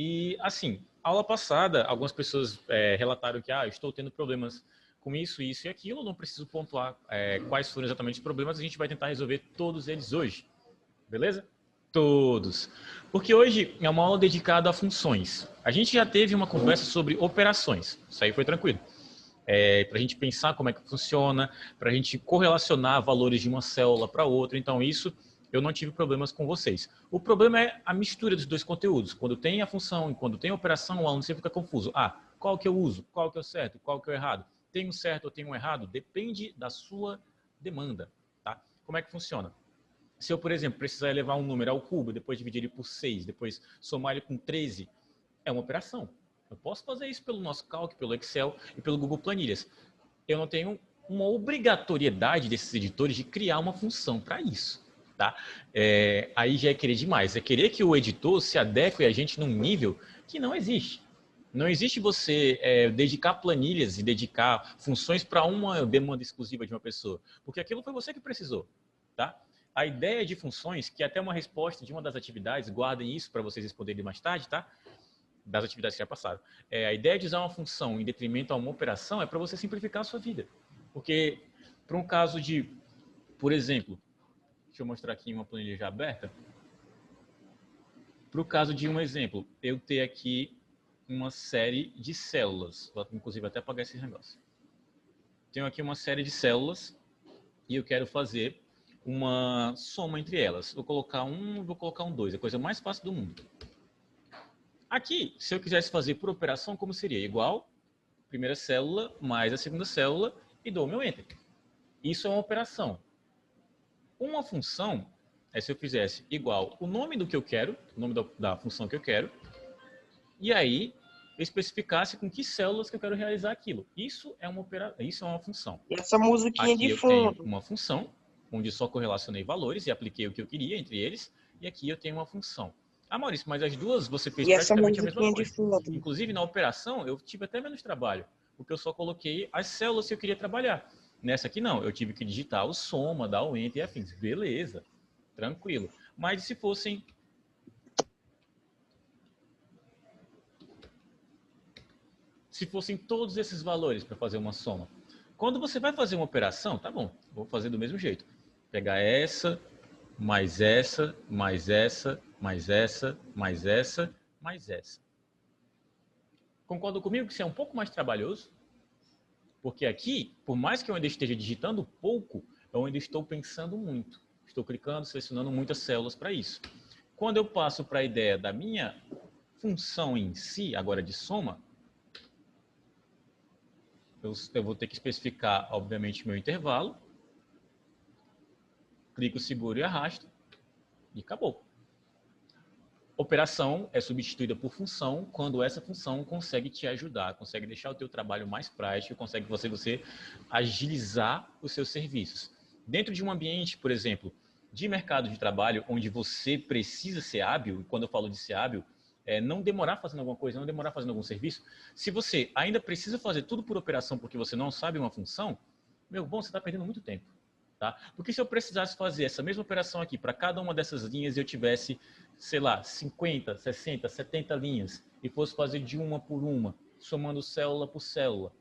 E, assim, aula passada, algumas pessoas relataram que, eu estou tendo problemas com isso, isso e aquilo, não preciso pontuar quais foram exatamente os problemas, a gente vai tentar resolver todos eles hoje, beleza? Todos. Porque hoje é uma aula dedicada a funções. A gente já teve uma conversa sobre operações, isso aí foi tranquilo. Para a gente pensar como é que funciona, para a gente correlacionar valores de uma célula para outra, então isso eu não tive problemas com vocês. O problema é a mistura dos dois conteúdos. Quando tem a função e quando tem a operação, o aluno sempre fica confuso. Qual que eu uso? Qual que é o certo? Qual que é o errado? Tem um certo ou tem um errado? Depende da sua demanda. Tá? Como é que funciona? Se eu, por exemplo, precisar elevar um número ao cubo, depois dividir ele por 6, depois somar ele com 13, é uma operação. Eu posso fazer isso pelo nosso Calc, pelo Excel e pelo Google Planilhas. Eu não tenho uma obrigatoriedade desses editores de criar uma função para isso. Tá? Aí já é querer demais. É querer que o editor se adeque a gente num nível que não existe. Não existe você dedicar planilhas e dedicar funções para uma demanda exclusiva de uma pessoa. Porque aquilo foi você que precisou. Tá? A ideia de funções, que é até uma resposta de uma das atividades, guardem isso para vocês responderem mais tarde, tá? Das atividades que já passaram. A ideia de usar uma função em detrimento a uma operação é para você simplificar a sua vida. Porque, para um caso de, por exemplo, deixa eu mostrar aqui uma planilha já aberta. Para o caso de um exemplo, eu ter aqui uma série de células. Vou, inclusive, até apagar esse negócio. Tenho aqui uma série de células e eu quero fazer uma soma entre elas. Vou colocar um, vou colocar um 2. É a coisa mais fácil do mundo. Aqui, se eu quisesse fazer por operação, como seria? Igual primeira célula mais a segunda célula e dou meu Enter. Isso é uma operação. Uma função é se eu fizesse igual o nome do que eu quero, o nome da função que eu quero, e aí eu especificasse com que células que eu quero realizar aquilo. Isso é uma função. E essa musiquinha aqui de eu fundo. tenho uma função, onde só correlacionei valores e apliquei o que eu queria entre eles, e aqui eu tenho uma função. Maurício, mas as duas você fez E essa praticamente a mesma musiquinha de coisa. fundo. Inclusive, na operação, eu tive até menos trabalho, porque eu só coloquei as células que eu queria trabalhar. Nessa aqui, não. Eu tive que digitar o soma, dar o enter e afins. Beleza, tranquilo. Mas se fossem... Se fossem todos esses valores para fazer uma soma. Quando você vai fazer uma operação, tá bom, vou fazer do mesmo jeito. Pegar essa, mais essa, mais essa, mais essa, mais essa, mais essa. Concordam comigo que isso é um pouco mais trabalhoso? Porque aqui, por mais que eu ainda esteja digitando pouco, eu ainda estou pensando muito. Estou clicando, selecionando muitas células para isso. Quando eu passo para a ideia da minha função em si, agora de soma, eu vou ter que especificar, obviamente, meu intervalo. Clico, seguro e arrasto. E acabou. Operação é substituída por função quando essa função consegue te ajudar, consegue deixar o teu trabalho mais prático, consegue você agilizar os seus serviços. Dentro de um ambiente, por exemplo, de mercado de trabalho, onde você precisa ser hábil, e quando eu falo de ser hábil, não demorar fazendo alguma coisa, não demorar fazendo algum serviço. Se você ainda precisa fazer tudo por operação porque você não sabe uma função, você está perdendo muito tempo. Tá? Porque se eu precisasse fazer essa mesma operação aqui para cada uma dessas linhas eu tivesse, sei lá, 50, 60, 70 linhas e fosse fazer de uma por uma, somando célula por célula,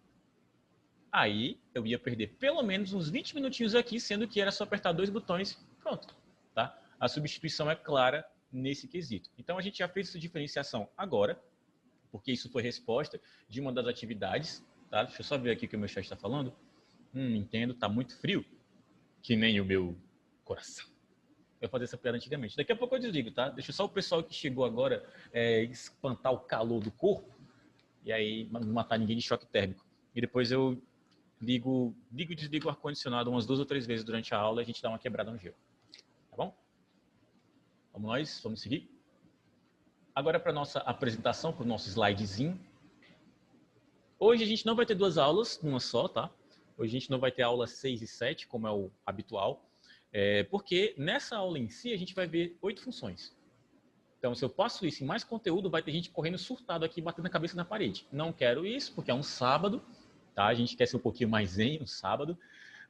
aí eu ia perder pelo menos uns 20 minutinhos aqui, sendo que era só apertar 2 botões, pronto. Tá? A substituição é clara nesse quesito. Então a gente já fez essa diferenciação agora, porque isso foi resposta de uma das atividades. Tá? Deixa eu só ver aqui o que o meu chat está falando. Entendo, está muito frio. Que nem o meu coração. Eu fazia essa piada antigamente. Daqui a pouco eu desligo, tá? Deixa só o pessoal que chegou agora espantar o calor do corpo e aí não matar ninguém de choque térmico. E depois eu ligo e desligo o ar-condicionado umas 2 ou 3 vezes durante a aula e a gente dá uma quebrada no gelo. Tá bom? Vamos seguir? Agora para nossa apresentação, para o nosso slidezinho. Hoje a gente não vai ter 2 aulas, numa só, tá? Hoje a gente não vai ter aula 6 e 7, como é o habitual, porque nessa aula em si a gente vai ver 8 funções. Então, se eu passo isso em mais conteúdo, vai ter gente correndo surtado aqui, batendo a cabeça na parede. Não quero isso, porque é um sábado, tá? A gente quer ser um pouquinho mais zen no sábado,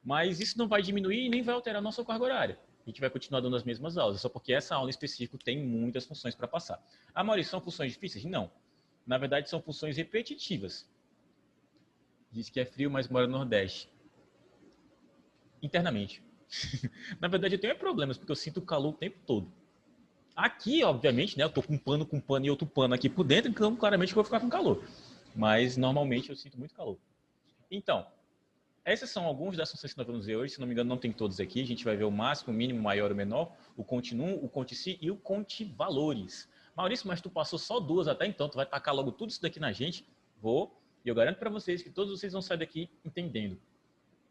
mas isso não vai diminuir e nem vai alterar a nossa carga horária. a gente vai continuar dando as mesmas aulas, só porque essa aula em específico tem muitas funções para passar. A maioria são funções difíceis? Não. Na verdade, são funções repetitivas. Diz que é frio, mas mora no Nordeste. Internamente. Na verdade, eu tenho problemas, porque eu sinto calor o tempo todo. Aqui, obviamente, né, eu tô com um pano e outro pano aqui por dentro, então claramente eu vou ficar com calor. Mas normalmente eu sinto muito calor. Então, essas são algumas das funções que nós vamos ver hoje. Se não me engano, não tem todos aqui. A gente vai ver o máximo, o mínimo, o maior, o menor, o continu, o conte-si e o conte-valores. Maurício, mas tu passou só duas até então, tu vai tacar logo tudo isso daqui na gente? Vou. E eu garanto para vocês que todos vocês vão sair daqui entendendo,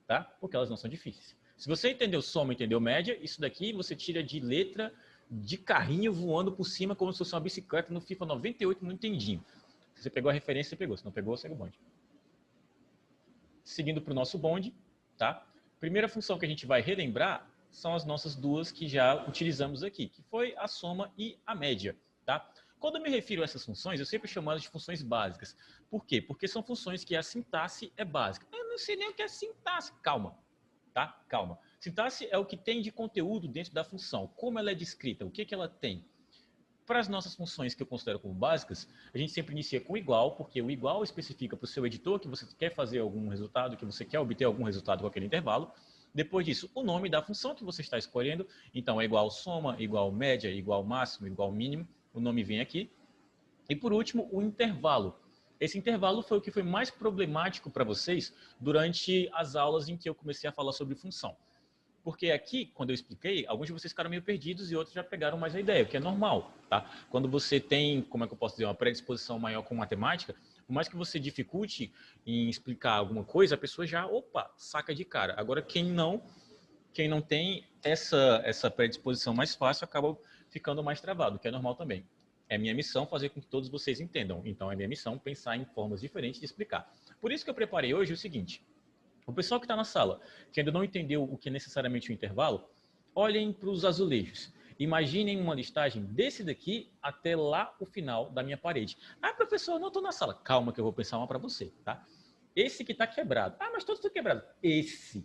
tá? Porque elas não são difíceis. Se você entendeu soma, entendeu média, isso daqui você tira de letra de carrinho voando por cima como se fosse uma bicicleta no FIFA 98 no Nintendinho. Se você pegou a referência, você pegou. Se não pegou, segue o bonde. Seguindo para o nosso bonde, tá? Primeira função que a gente vai relembrar são as nossas duas que já utilizamos aqui, que foi a soma e a média, tá? Quando eu me refiro a essas funções, eu sempre chamo elas de funções básicas. Por quê? Porque são funções que a sintaxe é básica. Eu não sei nem o que é sintaxe. Calma, tá? Calma. Sintaxe é o que tem de conteúdo dentro da função. Como ela é descrita, o que ela tem. Para as nossas funções que eu considero como básicas, a gente sempre inicia com igual, porque o igual especifica para o seu editor que você quer fazer algum resultado, que você quer obter algum resultado com aquele intervalo. Depois disso, o nome da função que você está escolhendo. Então, é igual soma, igual média, igual máximo, igual mínimo. O nome vem aqui. E por último, o intervalo. Esse intervalo foi o que foi mais problemático para vocês durante as aulas em que eu comecei a falar sobre função. Porque aqui, quando eu expliquei, alguns de vocês ficaram meio perdidos e outros já pegaram mais a ideia, o que é normal, tá? Quando você tem, como é que eu posso dizer, uma predisposição maior com matemática, por mais que você dificulte em explicar alguma coisa, a pessoa já, opa, saca de cara. Agora, quem não tem essa predisposição mais fácil, acaba ficando mais travado, o que é normal também. É minha missão fazer com que todos vocês entendam. Então, é minha missão pensar em formas diferentes de explicar. Por isso que eu preparei hoje o seguinte. O pessoal que está na sala, que ainda não entendeu o que é necessariamente o intervalo, olhem para os azulejos. Imaginem uma listagem desse daqui até lá o final da minha parede. Ah, professor, eu não estou na sala. Calma que eu vou pensar uma para você, tá? Esse que está quebrado. Ah, mas todos estão quebrados. Esse.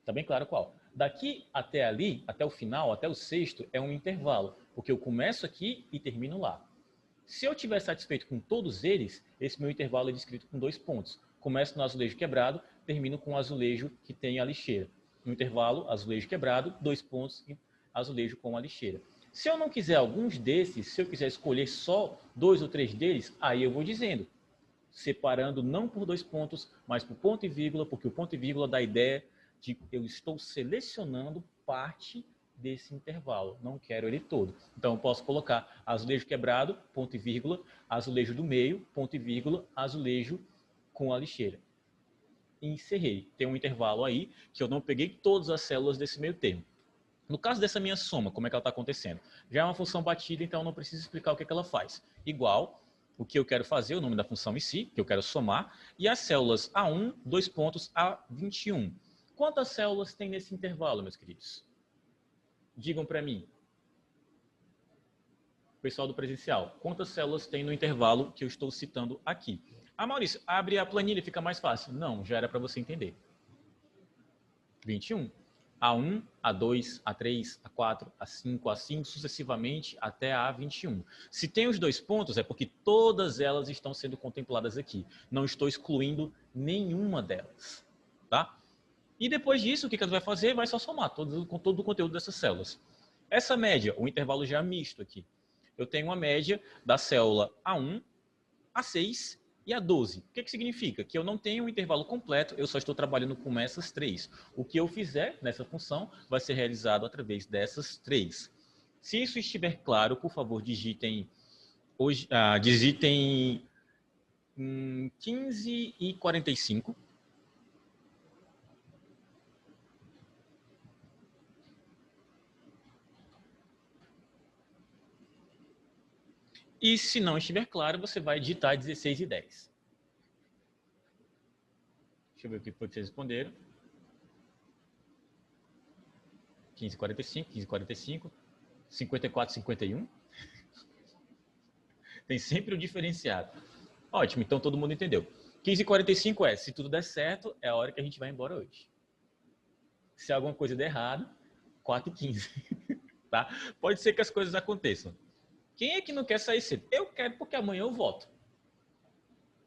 Tá bem claro qual. Daqui até ali, até o final, até o sexto, é um intervalo. Porque eu começo aqui e termino lá. Se eu estiver satisfeito com todos eles, esse meu intervalo é descrito com 2 pontos. Começo no azulejo quebrado, termino com o azulejo que tem a lixeira. No intervalo, azulejo quebrado, 2 pontos, azulejo com a lixeira. Se eu não quiser alguns desses, se eu quiser escolher só 2 ou 3 deles, aí eu vou dizendo, separando não por 2 pontos, mas por ponto e vírgula, porque o ponto e vírgula dá a ideia de que eu estou selecionando parte desse intervalo, não quero ele todo. Então eu posso colocar azulejo quebrado, ponto e vírgula, azulejo do meio, ponto e vírgula, azulejo com a lixeira. E encerrei. Tem um intervalo aí que eu não peguei todas as células desse meio termo. No caso dessa minha soma, como é que ela está acontecendo? Já é uma função batida, então eu não preciso explicar o que ela faz. Igual o que eu quero fazer, o nome da função em si, que eu quero somar, e as células A1, 2 pontos, A21. Quantas células tem nesse intervalo, meus queridos? Digam para mim, pessoal do presencial, quantas células tem no intervalo que eu estou citando aqui? Ah, Maurício, abre a planilha, fica mais fácil. Não, já era para você entender. 21. A1, A2, A3, A4, A5, A5, sucessivamente até a A21. Se tem os 2 pontos, é porque todas elas estão sendo contempladas aqui. Não estou excluindo nenhuma delas, tá? E depois disso, o que ela vai fazer? Vai só somar todo o conteúdo dessas células. Essa média, o intervalo já misto aqui. Eu tenho uma média da célula A1, A6 e A12. O que significa? Que eu não tenho um intervalo completo, eu só estou trabalhando com essas 3. O que eu fizer nessa função vai ser realizado através dessas 3. Se isso estiver claro, por favor, digitem 15 e 45. E se não estiver claro, você vai digitar 16 e 10. Deixa eu ver o que foi que vocês responderam. 15 e 45, 15 e 45, 54 e 51. Tem sempre o diferenciado. Ótimo, então todo mundo entendeu. 15 e 45 é, se tudo der certo, é a hora que a gente vai embora hoje. Se alguma coisa der errado, 4h15. Tá? Pode ser que as coisas aconteçam. Quem é que não quer sair cedo? Eu quero porque amanhã eu volto.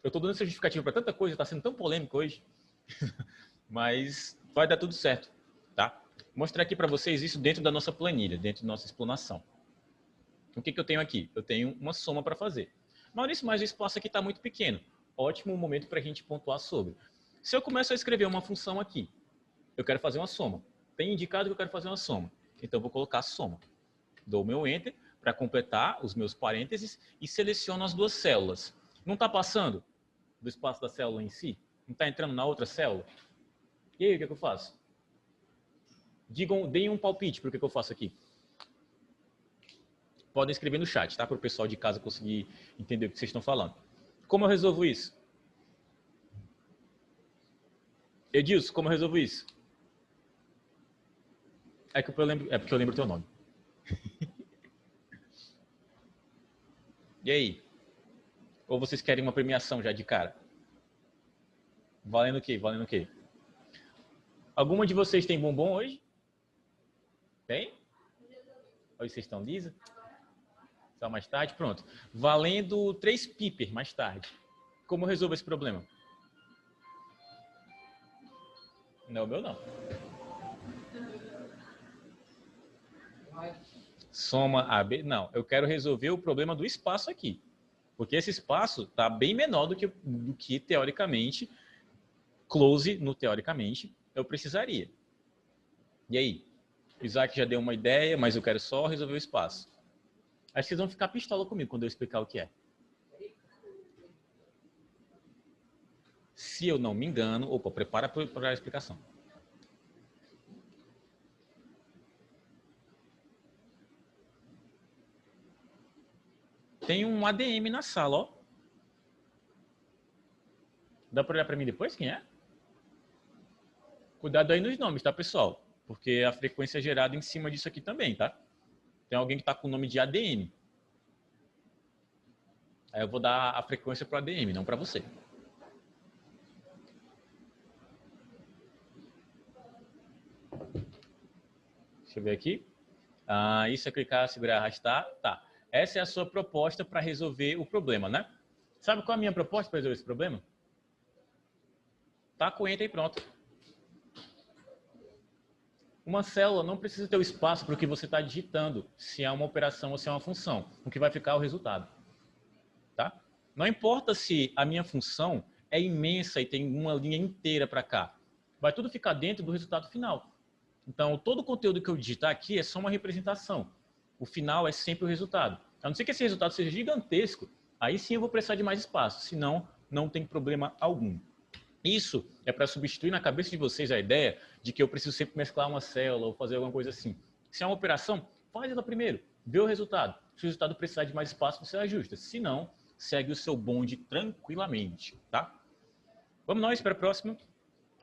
Eu estou dando essa justificativa para tanta coisa, está sendo tão polêmico hoje. Mas vai dar tudo certo. Tá? Vou mostrar aqui para vocês isso dentro da nossa planilha, dentro da nossa explanação. O que eu tenho aqui? Eu tenho uma soma para fazer. Maurício, mas o espaço aqui está muito pequeno. Ótimo momento para a gente pontuar sobre. Se eu começo a escrever uma função aqui, eu quero fazer uma soma. Tem indicado que eu quero fazer uma soma. Então, eu vou colocar soma. Dou o meu Enter para completar os meus parênteses e seleciono as duas células. Não está passando do espaço da célula em si? Não está entrando na outra célula? E aí, o que eu faço? Deem um palpite para o que eu faço aqui. Podem escrever no chat, tá? Para o pessoal de casa conseguir entender o que vocês estão falando. Como eu resolvo isso? Edilson, como eu resolvo isso? É porque eu lembro o teu nome. E aí? Ou vocês querem uma premiação já de cara? Valendo o quê? Valendo o quê? Alguma de vocês tem bombom hoje? Tem? Hoje vocês estão lisa? Só mais tarde? Pronto. Valendo 3 piper mais tarde. Como eu resolvo esse problema? Não, o meu não. Soma AB? Não, eu quero resolver o problema do espaço aqui. Porque esse espaço está bem menor do que teoricamente, close no teoricamente, eu precisaria. E aí? O Isaac já deu uma ideia, mas eu quero só resolver o espaço. Acho que vocês vão ficar pistola comigo quando eu explicar o que é. Se eu não me engano... Opa, prepara para a explicação. Tem um ADM na sala, ó. Dá para olhar para mim depois quem é? Cuidado aí nos nomes, tá, pessoal? Porque a frequência é gerada em cima disso aqui também, tá? Tem alguém que está com o nome de ADM. Aí eu vou dar a frequência para o ADM, não para você. Deixa eu ver aqui. Isso é clicar, segurar, arrastar. Tá. Essa é a sua proposta para resolver o problema, né? Sabe qual é a minha proposta para resolver esse problema? Tá com Enter e pronto. Uma célula não precisa ter o espaço para o que você está digitando, se é uma operação ou se é uma função. O que vai ficar é o resultado. Tá? Não importa se a minha função é imensa e tem uma linha inteira para cá. Vai tudo ficar dentro do resultado final. Então, todo o conteúdo que eu digitar aqui é só uma representação. O final é sempre o resultado. A não ser que esse resultado seja gigantesco, aí sim eu vou precisar de mais espaço. Senão, não tem problema algum. Isso é para substituir na cabeça de vocês a ideia de que eu preciso sempre mesclar uma célula ou fazer alguma coisa assim. Se é uma operação, faz ela primeiro, vê o resultado. Se o resultado precisar de mais espaço, você ajusta. Se não, segue o seu bonde tranquilamente, tá? Vamos nós para a próxima.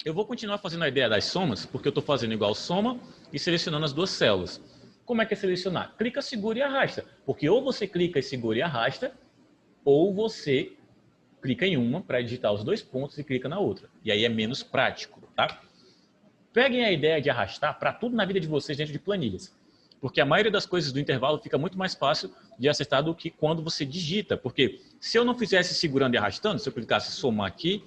Eu vou continuar fazendo a ideia das somas, porque eu estou fazendo igual soma e selecionando as duas células. Como é que é selecionar? Clica, segura e arrasta. Porque ou você clica e segura e arrasta, ou você clica em uma para digitar os 2 pontos e clica na outra. E aí é menos prático, tá? Peguem a ideia de arrastar para tudo na vida de vocês dentro de planilhas. Porque a maioria das coisas do intervalo fica muito mais fácil de acertar do que quando você digita. Porque se eu não fizesse segurando e arrastando, se eu clicasse somar aqui,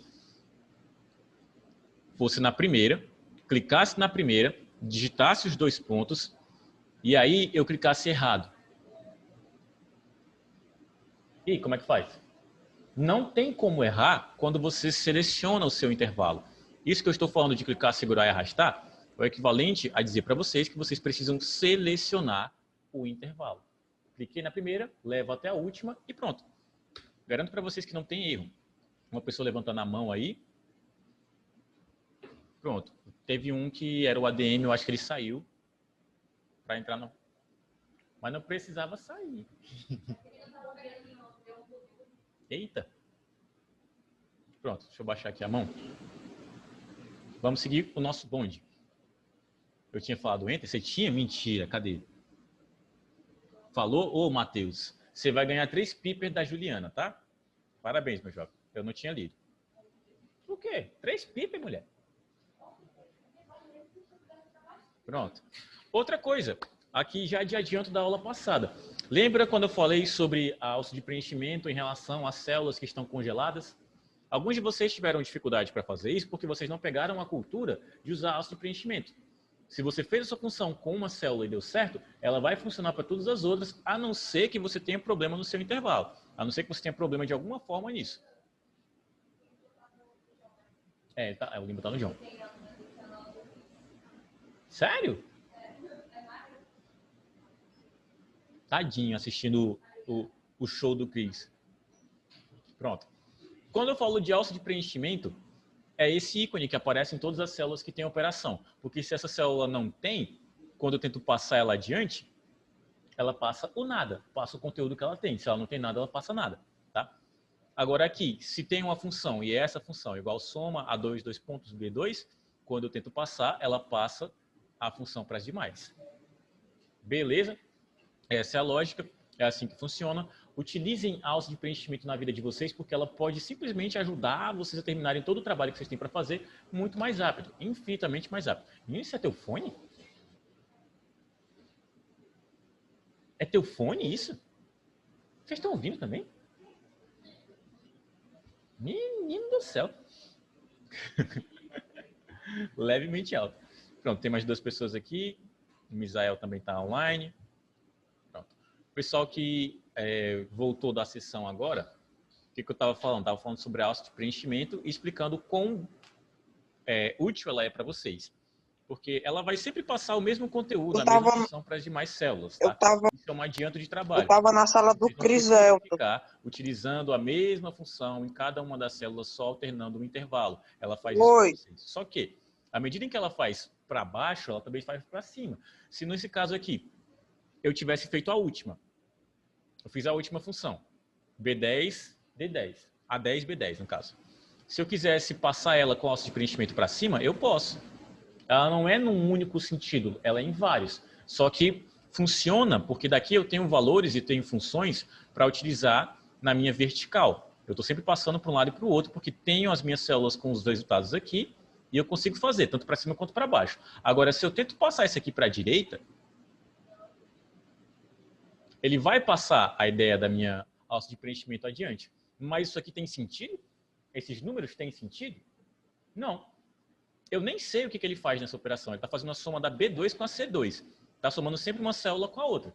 fosse na primeira, clicasse na primeira, digitasse os 2 pontos, e aí eu clicasse errado. E como é que faz? Não tem como errar quando você seleciona o seu intervalo. Isso que eu estou falando de clicar, segurar e arrastar é o equivalente a dizer para vocês que vocês precisam selecionar o intervalo. Cliquei na primeira, levo até a última e pronto. Garanto para vocês que não tem erro. Uma pessoa levantando a mão aí. Pronto. Teve um que era o ADM, eu acho que ele saiu para entrar no... Mas não precisava sair. Eita. Pronto, deixa eu baixar aqui a mão. Vamos seguir o nosso bonde. Eu tinha falado Enter? Você tinha? Mentira, cadê? Falou? Ô, Matheus, você vai ganhar 3 piper da Juliana, tá? Parabéns, meu jovem. Eu não tinha lido. O quê? 3 piper, mulher? Pronto. Outra coisa, aqui já de adianto da aula passada. Lembra quando eu falei sobre a alça de preenchimento em relação às células que estão congeladas? Alguns de vocês tiveram dificuldade para fazer isso porque vocês não pegaram a cultura de usar a alça de preenchimento. Se você fez a sua função com uma célula e deu certo, ela vai funcionar para todas as outras, a não ser que você tenha problema no seu intervalo. A não ser que você tenha problema de alguma forma nisso. O limbo tá no João. Sério? Tadinho, assistindo o show do Chris. Pronto. Quando eu falo de alça de preenchimento, é esse ícone que aparece em todas as células que tem operação. Porque se essa célula não tem, quando eu tento passar ela adiante, ela passa o nada, passa o conteúdo que ela tem. Se ela não tem nada, ela passa nada. Tá? Agora aqui, se tem uma função e essa função é igual soma a dois pontos B2, quando eu tento passar, ela passa a função para as demais. Beleza? Essa é a lógica, é assim que funciona. Utilizem a alça de preenchimento na vida de vocês, porque ela pode simplesmente ajudar vocês a terminarem todo o trabalho que vocês têm para fazer muito mais rápido, infinitamente mais rápido. E isso é teu fone? É teu fone isso? Vocês estão ouvindo também? Menino do céu. Levemente alto. Pronto, tem mais 2 pessoas aqui. O Misael também está online. Pronto. O pessoal que voltou da sessão agora, o que eu estava falando? Estava falando sobre a alça de preenchimento e explicando quão útil ela é para vocês. Porque ela vai sempre passar o mesmo conteúdo, a mesma função para as demais células. Tá? Isso é um adianto de trabalho. Eu estava na sala do Crisel. Ficar utilizando a mesma função em cada uma das células, só alternando um intervalo. Ela faz isso para vocês. Só que, à medida em que ela faz para baixo, ela também faz para cima. Se nesse caso aqui, eu tivesse feito a última, eu fiz a última função, B10, D10, A10, B10 no caso. Se eu quisesse passar ela com alça de preenchimento para cima, eu posso. Ela não é num único sentido, ela é em vários. Só que funciona porque daqui eu tenho valores e tenho funções para utilizar na minha vertical. Eu estou sempre passando para um lado e para o outro porque tenho as minhas células com os resultados aqui e eu consigo fazer, tanto para cima quanto para baixo. Agora, se eu tento passar isso aqui para a direita, ele vai passar a ideia da minha alça de preenchimento adiante. Mas isso aqui tem sentido? Esses números têm sentido? Não. Eu nem sei o que ele faz nessa operação. Ele está fazendo a soma da B2 com a C2. Está somando sempre uma célula com a outra.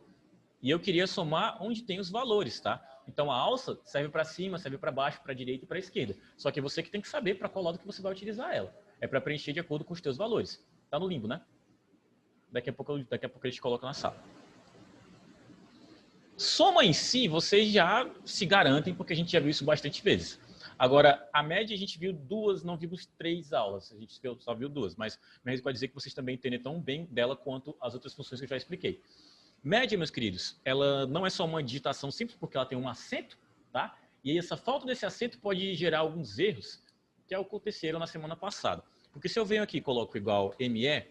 E eu queria somar onde tem os valores, tá? Então a alça serve para cima, serve para baixo, para a direita e para a esquerda. Só que você que tem que saber para qual lado que você vai utilizar ela. É para preencher de acordo com os teus valores. Tá no limbo, né? Daqui a pouco eles colocam na sala. Soma em si, vocês já se garantem, porque a gente já viu isso bastante vezes. Agora, a média a gente viu 2, não vimos 3 aulas. A gente só viu 2, mas isso pode dizer que vocês também entendem tão bem dela quanto as outras funções que eu já expliquei. Média, meus queridos, ela não é só uma digitação simples, porque ela tem um acento, tá? E aí essa falta desse acento pode gerar alguns erros que aconteceram na semana passada. Porque se eu venho aqui e coloco igual ME,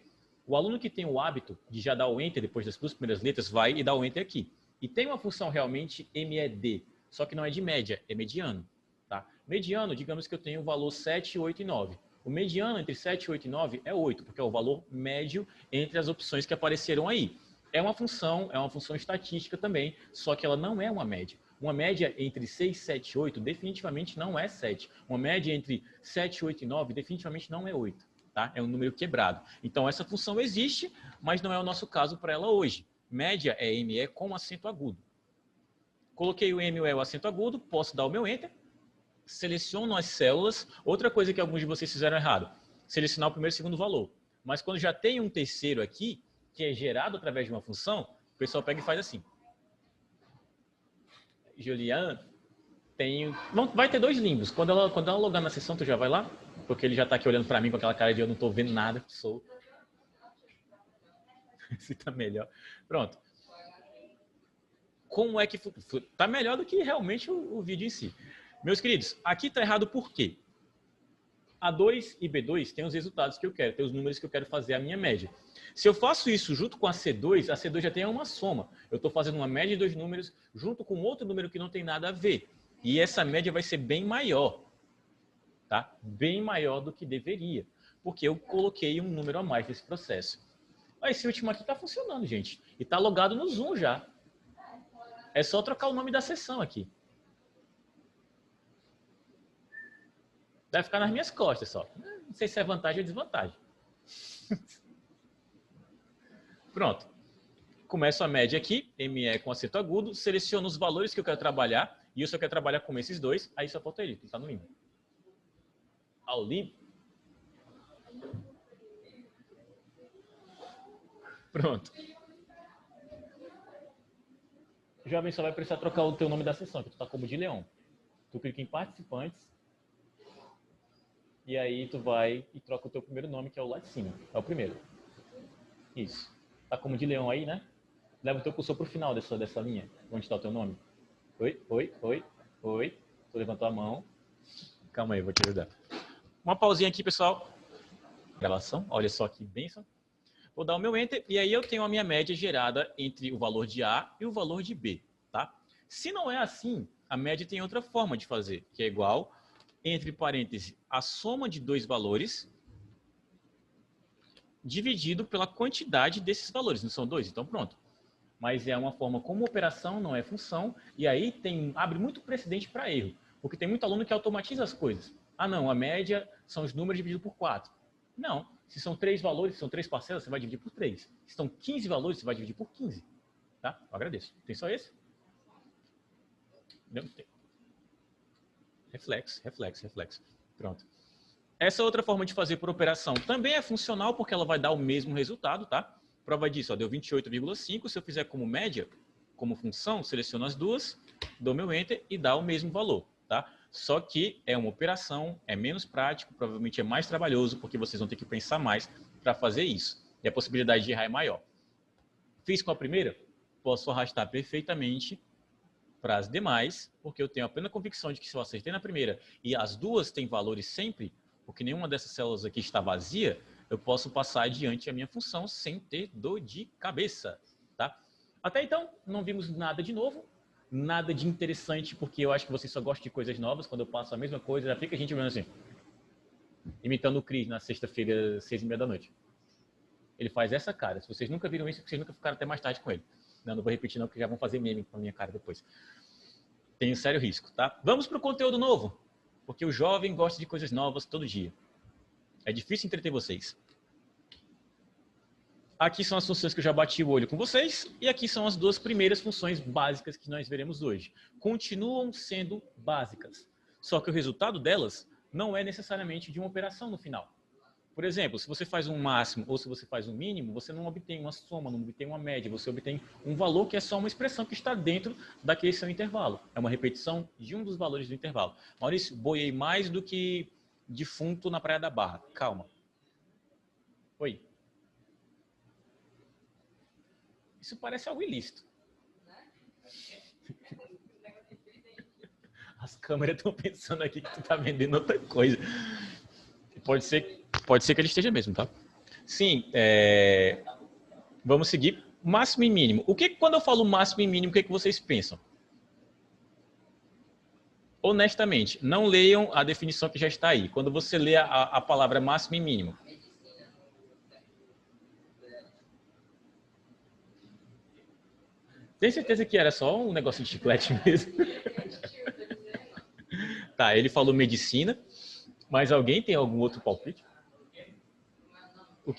o aluno que tem o hábito de já dar o Enter depois das 2 primeiras letras vai e dá o Enter aqui. E tem uma função realmente MED, só que não é de média, é mediano. Tá? Mediano, digamos que eu tenho o valor 7, 8 e 9. O mediano entre 7, 8 e 9 é 8, porque é o valor médio entre as opções que apareceram aí. É uma função estatística também, só que ela não é uma média. Uma média entre 6, 7 e 8 definitivamente não é 7. Uma média entre 7, 8 e 9 definitivamente não é 8. Tá? É um número quebrado. Então essa função existe, mas não é o nosso caso para ela hoje. Média é ME com acento agudo. Coloquei o ME, o acento agudo, posso dar o meu Enter, seleciono as células. Outra coisa que alguns de vocês fizeram errado, selecionar o primeiro e segundo valor. Mas quando já tem um terceiro aqui, que é gerado através de uma função, o pessoal pega e faz assim. Juliana, vai ter 2 limbos. Quando ela logar na sessão, tu já vai lá? Porque ele já está aqui olhando para mim com aquela cara de eu não estou vendo nada. Se tá melhor. Pronto. Como é que... Tá melhor do que realmente o vídeo em si. Meus queridos, aqui tá errado por quê? A2 e B2 tem os resultados que eu quero, tem os números que eu quero fazer a minha média. Se eu faço isso junto com a C2 já tem uma soma. Eu estou fazendo uma média de 2 números junto com outro número que não tem nada a ver. E essa média vai ser bem maior. Tá? Bem maior do que deveria. Porque eu coloquei um número a mais nesse processo. Esse último aqui está funcionando, gente. E está logado no Zoom já. É só trocar o nome da sessão aqui. Deve ficar nas minhas costas só. Não sei se é vantagem ou desvantagem. Pronto. Começo a média aqui, ME com acento agudo, seleciono os valores que eu quero trabalhar, e eu só quero trabalhar com esses dois, aí só falta ele, clicar no limbo. Ao limbo. Pronto. Jovem, só vai precisar trocar o teu nome da sessão, que tu tá como de leão. Tu clica em participantes, e aí tu vai e troca o teu primeiro nome, que é o lá de cima. É o primeiro. Isso. Tá como de leão aí, né? Leva o teu cursor pro final dessa linha. Onde está o teu nome? Oi. Tu levantou a mão. Calma aí, vou te ajudar. Uma pausinha aqui, pessoal. Gravação. Olha só que bênção. Vou dar o meu Enter e aí eu tenho a minha média gerada entre o valor de A e o valor de B, tá? Se não é assim, a média tem outra forma de fazer, que é igual, entre parênteses, a soma de dois valores dividido pela quantidade desses valores. Não são dois? Então pronto. Mas é uma forma como operação, não é função, e aí abre muito precedente para erro, porque tem muito aluno que automatiza as coisas. Ah, não, a média são os números divididos por 4. Não, se são 3 valores, se são 3 parcelas, você vai dividir por 3. Se são 15 valores, você vai dividir por 15. Tá? Eu agradeço. Tem só esse? Não tem. Reflexo. Pronto. Essa outra forma de fazer por operação também é funcional, porque ela vai dar o mesmo resultado, tá? Prova disso, ó, deu 28,5. Se eu fizer como média, como função, seleciono as duas, dou meu Enter e dá o mesmo valor, tá? Só que é uma operação, é menos prático, provavelmente é mais trabalhoso, porque vocês vão ter que pensar mais para fazer isso. E a possibilidade de errar é maior. Fiz com a primeira? Posso arrastar perfeitamente para as demais, porque eu tenho a plena convicção de que se eu acertei na primeira e as duas têm valores sempre, porque nenhuma dessas células aqui está vazia, eu posso passar adiante a minha função sem ter dor de cabeça, tá? Até então, não vimos nada de novo, nada de interessante, porque eu acho que vocês só gostam de coisas novas. Quando eu passo a mesma coisa, já fica a gente vendo assim, imitando o Cris na sexta-feira, 6h30 da noite. Ele faz essa cara. Se vocês nunca viram isso, vocês nunca ficaram até mais tarde com ele. Não vou repetir não, porque já vão fazer meme com a minha cara depois. Tem um sério risco, tá? Vamos para o conteúdo novo, porque o jovem gosta de coisas novas todo dia. É difícil entreter vocês. Aqui são as funções que eu já bati o olho com vocês, e aqui são as duas primeiras funções básicas que nós veremos hoje. Continuam sendo básicas, só que o resultado delas não é necessariamente de uma operação no final. Por exemplo, se você faz um máximo ou se você faz um mínimo, você não obtém uma soma, não obtém uma média, você obtém um valor que é só uma expressão que está dentro daquele seu intervalo. É uma repetição de um dos valores do intervalo. Maurício, boiei mais do que defunto na Praia da Barra. Calma. Oi. Isso parece algo ilícito. As câmeras estão pensando aqui que tu está vendendo outra coisa. Pode ser que ele esteja mesmo, tá? Sim, vamos seguir. Máximo e mínimo. Quando eu falo máximo e mínimo, o que vocês pensam? Honestamente, não leiam a definição que já está aí. Quando você lê a palavra máximo e mínimo. Tem certeza que era só um negócio de chiclete mesmo? Tá, ele falou medicina, mas alguém tem algum outro palpite? O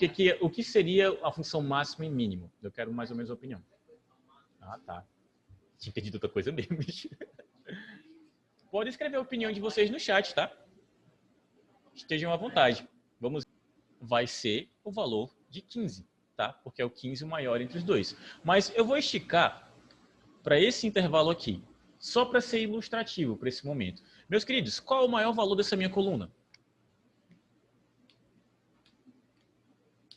que seria a função máximo e mínimo? Eu quero mais ou menos a opinião. Ah, tá. Tinha entendido outra coisa mesmo. Pode escrever a opinião de vocês no chat, tá? Estejam à vontade. Vai ser o valor de 15, tá? Porque é o 15 o maior entre os dois. Mas eu vou esticar para esse intervalo aqui, só para ser ilustrativo para esse momento. Meus queridos, qual é o maior valor dessa minha coluna?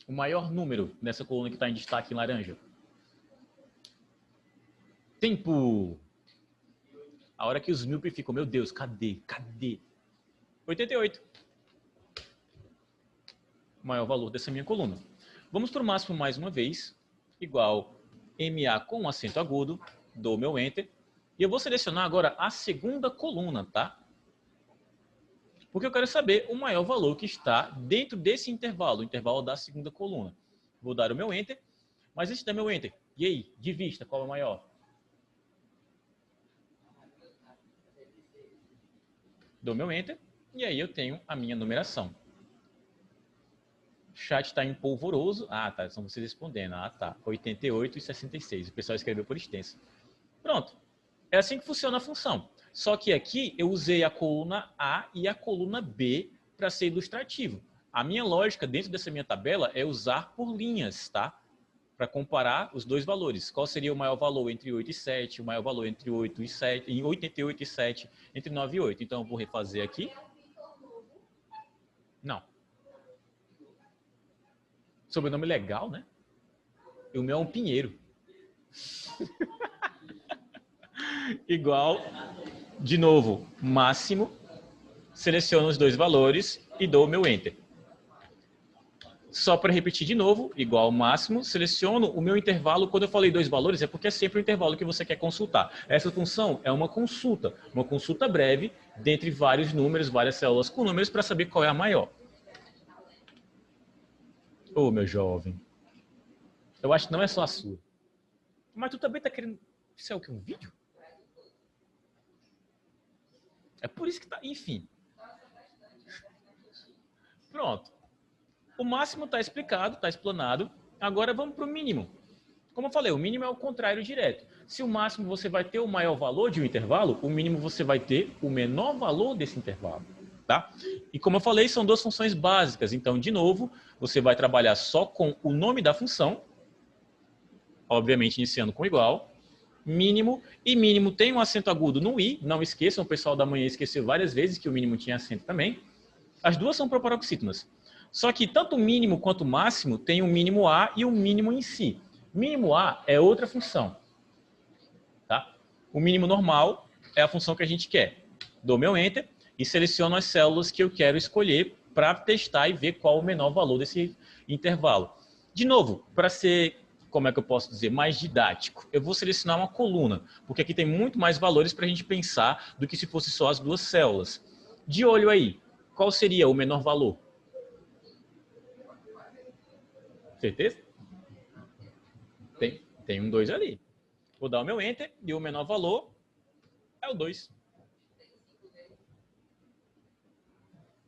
O maior número nessa coluna que está em destaque em laranja? Tempo. A hora que os míopes ficam, meu Deus, cadê? 88. O maior valor dessa minha coluna. Vamos para o máximo mais uma vez, igual MA com acento agudo, dou meu Enter, e eu vou selecionar agora a segunda coluna, tá? Porque eu quero saber o maior valor que está dentro desse intervalo, o intervalo da segunda coluna. Vou dar o meu Enter. Mas antes de dar meu Enter, e aí, de vista, qual é o maior? Dou meu Enter e aí eu tenho a minha numeração. O chat está em polvoroso. Ah, tá, são vocês respondendo. Ah, tá, 88 e 66. O pessoal escreveu por extenso. Pronto. É assim que funciona a função. Só que aqui eu usei a coluna A e a coluna B para ser ilustrativo. A minha lógica dentro dessa minha tabela é usar por linhas, tá? Para comparar os dois valores. Qual seria o maior valor entre 8 e 7, o maior valor entre 8 e 7, em 88 e 7, entre 9 e 8. Então eu vou refazer aqui. Não. Sobrenome legal, né? E o meu é um Pinheiro. Igual, de novo, máximo. Seleciono os dois valores e dou o meu Enter. Só para repetir de novo, igual ao máximo, seleciono o meu intervalo. Quando eu falei dois valores, é porque é sempre o intervalo que você quer consultar. Essa função é uma consulta breve, dentre vários números, várias células com números, para saber qual é a maior. Ô, meu jovem, eu acho que não é só a sua. Mas tu também está querendo... Isso é o que? Um vídeo? É por isso que tá... Enfim. Pronto. O máximo está explicado, está explanado. Agora vamos para o mínimo. Como eu falei, o mínimo é o contrário direto. Se o máximo você vai ter o maior valor de um intervalo, o mínimo você vai ter o menor valor desse intervalo. Tá? E como eu falei, são duas funções básicas. Então, de novo, você vai trabalhar só com o nome da função, obviamente iniciando com igual, mínimo, e mínimo tem um acento agudo no i, não esqueçam, o pessoal da manhã esqueceu várias vezes que o mínimo tinha acento também. As duas são proparoxítonas. Só que tanto o mínimo quanto o máximo tem o mínimo A e o mínimo em si. Mínimo A é outra função. Tá? O mínimo normal é a função que a gente quer. Dou meu Enter e seleciono as células que eu quero escolher para testar e ver qual o menor valor desse intervalo. De novo, para ser, como é que eu posso dizer, mais didático, eu vou selecionar uma coluna, porque aqui tem muito mais valores para a gente pensar do que se fosse só as duas células. De olho aí, qual seria o menor valor? Certeza? Tem um 2 ali. Vou dar o meu Enter e o menor valor é o 2.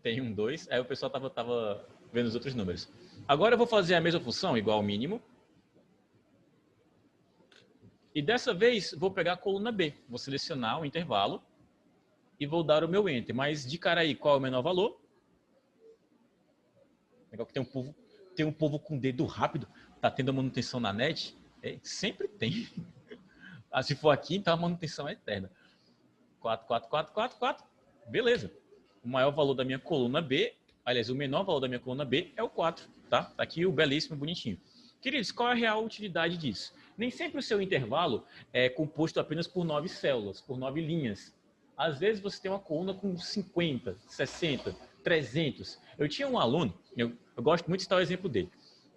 Tem um 2, aí o pessoal estava vendo os outros números. Agora eu vou fazer a mesma função, igual ao mínimo. E dessa vez vou pegar a coluna B. Vou selecionar o intervalo e vou dar o meu Enter. Mas de cara aí, qual é o menor valor? Legal que tem um povo com dedo rápido. Tá tendo manutenção na net? É, sempre tem. Ah, se for aqui, então a manutenção é eterna. 4, 4, 4, 4, 4. Beleza. O maior valor da minha coluna B, aliás, o menor valor da minha coluna B é o 4, tá? Tá aqui o belíssimo, bonitinho. Queridos, qual é a real utilidade disso? Nem sempre o seu intervalo é composto apenas por 9 células, por 9 linhas. Às vezes você tem uma coluna com 50, 60, 300. Eu tinha um aluno, eu gosto muito de citar o exemplo dele.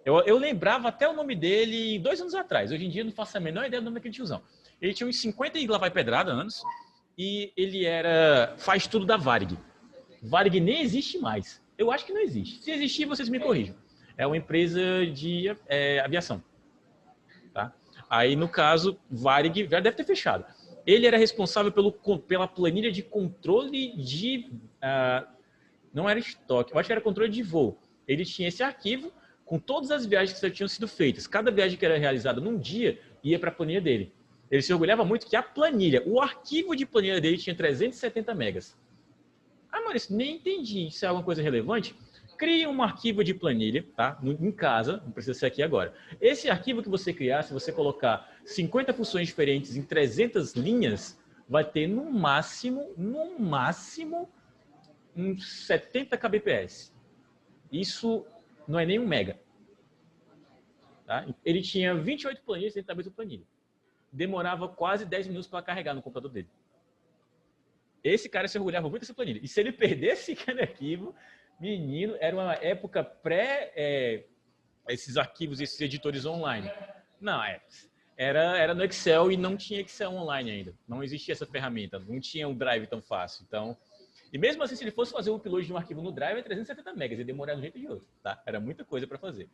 Eu lembrava até o nome dele 2 anos atrás. Hoje em dia eu não faço a menor ideia do nome daquele tiozão. Ele tinha uns 50 e lá vai pedrada anos e ele faz tudo da Varig. Varig nem existe mais. Eu acho que não existe. Se existir, vocês me corrijam. É uma empresa de aviação. Tá? Aí, no caso, Varig já deve ter fechado. Ele era responsável pela planilha de controle de... não era estoque, eu acho que era controle de voo. Ele tinha esse arquivo com todas as viagens que já tinham sido feitas. Cada viagem que era realizada num dia ia para a planilha dele. Ele se orgulhava muito que a planilha, o arquivo de planilha dele tinha 370 megas. Ah, Maurício, nem entendi. Isso é alguma coisa relevante? Crie um arquivo de planilha, tá? Em casa, não precisa ser aqui agora. Esse arquivo que você criar, se você colocar 50 funções diferentes em 300 linhas, vai ter no máximo, uns 70 kbps. Isso não é nem 1 mega. Tá? Ele tinha 28 planilhas dentro da mesma planilha. Demorava quase 10 minutos para carregar no computador dele. Esse cara se orgulhava muito dessa planilha. E se ele perdesse aquele arquivo, menino, era uma época esses arquivos, esses editores online. Não, era no Excel e não tinha Excel online ainda. Não existia essa ferramenta, não tinha um Drive tão fácil. Então, e mesmo assim, se ele fosse fazer o upload de um arquivo no Drive, é 370 megas, ia demorar de um jeito e de outro. Tá? Era muita coisa para fazer.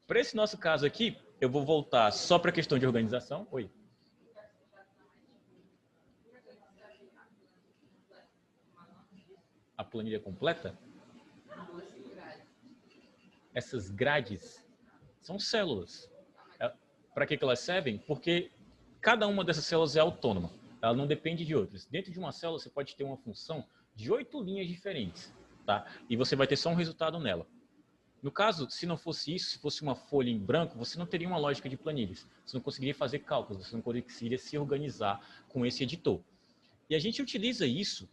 Para esse nosso caso aqui, eu vou voltar só para a questão de organização. Oi. A planilha completa? Essas grades são células. Para que elas servem? Porque cada uma dessas células é autônoma. Ela não depende de outras. Dentro de uma célula, você pode ter uma função de 8 linhas diferentes, tá? E você vai ter só um resultado nela. No caso, se não fosse isso, se fosse uma folha em branco, você não teria uma lógica de planilhas. Você não conseguiria fazer cálculos, você não conseguiria se organizar com esse editor. E a gente utiliza isso,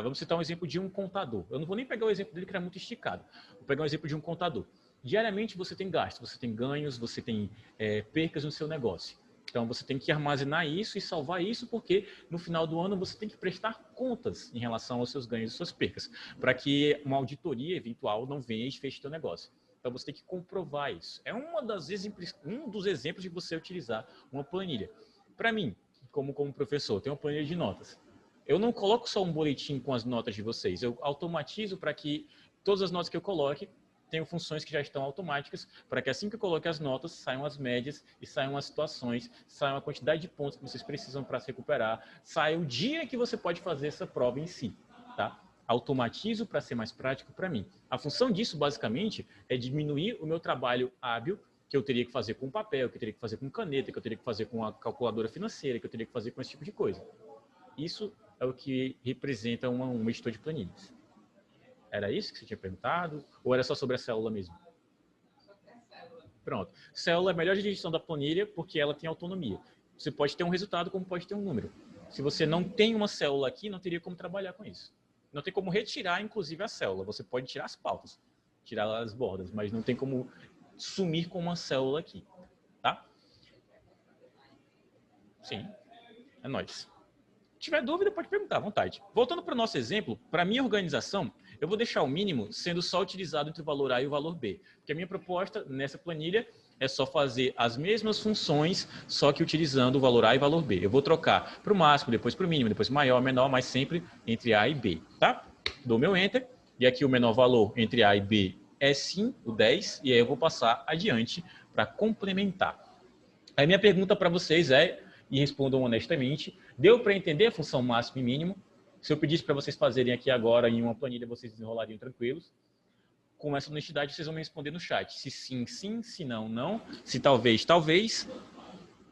vamos citar um exemplo de um contador. Eu não vou nem pegar o exemplo dele que era muito esticado. Vou pegar um exemplo de um contador. Diariamente você tem gastos, você tem ganhos, você tem percas no seu negócio. Então você tem que armazenar isso e salvar isso, porque no final do ano você tem que prestar contas em relação aos seus ganhos e suas percas, para que uma auditoria eventual não venha e feche seu negócio. Então você tem que comprovar isso. É um dos exemplos de você utilizar uma planilha. Para mim, como professor, tem uma planilha de notas. Eu não coloco só um boletim com as notas de vocês, eu automatizo para que todas as notas que eu coloque tenham funções que já estão automáticas, para que assim que eu coloque as notas, saiam as médias e saiam as situações, saiam a quantidade de pontos que vocês precisam para se recuperar, saia o dia que você pode fazer essa prova em si, tá? Automatizo para ser mais prático para mim. A função disso, basicamente, é diminuir o meu trabalho hábil, que eu teria que fazer com papel, que eu teria que fazer com caneta, que eu teria que fazer com a calculadora financeira, que eu teria que fazer com esse tipo de coisa. Isso é o que representa um editor de planilhas. Era isso que você tinha perguntado? Ou era só sobre a célula mesmo? Pronto. Célula é a melhor gestão da planilha porque ela tem autonomia. Você pode ter um resultado como pode ter um número. Se você não tem uma célula aqui, não teria como trabalhar com isso. Não tem como retirar, inclusive, a célula. Você pode tirar as pautas, tirar as bordas, mas não tem como sumir com uma célula aqui. Tá? Sim. É nóis. Se tiver dúvida, pode perguntar à vontade. Voltando para o nosso exemplo, para a minha organização, eu vou deixar o mínimo sendo só utilizado entre o valor A e o valor B. Porque a minha proposta nessa planilha é só fazer as mesmas funções, só que utilizando o valor A e o valor B. Eu vou trocar para o máximo, depois para o mínimo, depois maior, menor, mas sempre entre A e B. Tá? Dou meu Enter, e aqui o menor valor entre A e B é sim o 10, e aí eu vou passar adiante para complementar. A minha pergunta para vocês é, e respondam honestamente, deu para entender a função máximo e mínimo? Se eu pedisse para vocês fazerem aqui agora em uma planilha, vocês desenrolariam tranquilos. Com essa honestidade, vocês vão me responder no chat. Se sim, sim. Se não, não. Se talvez, talvez.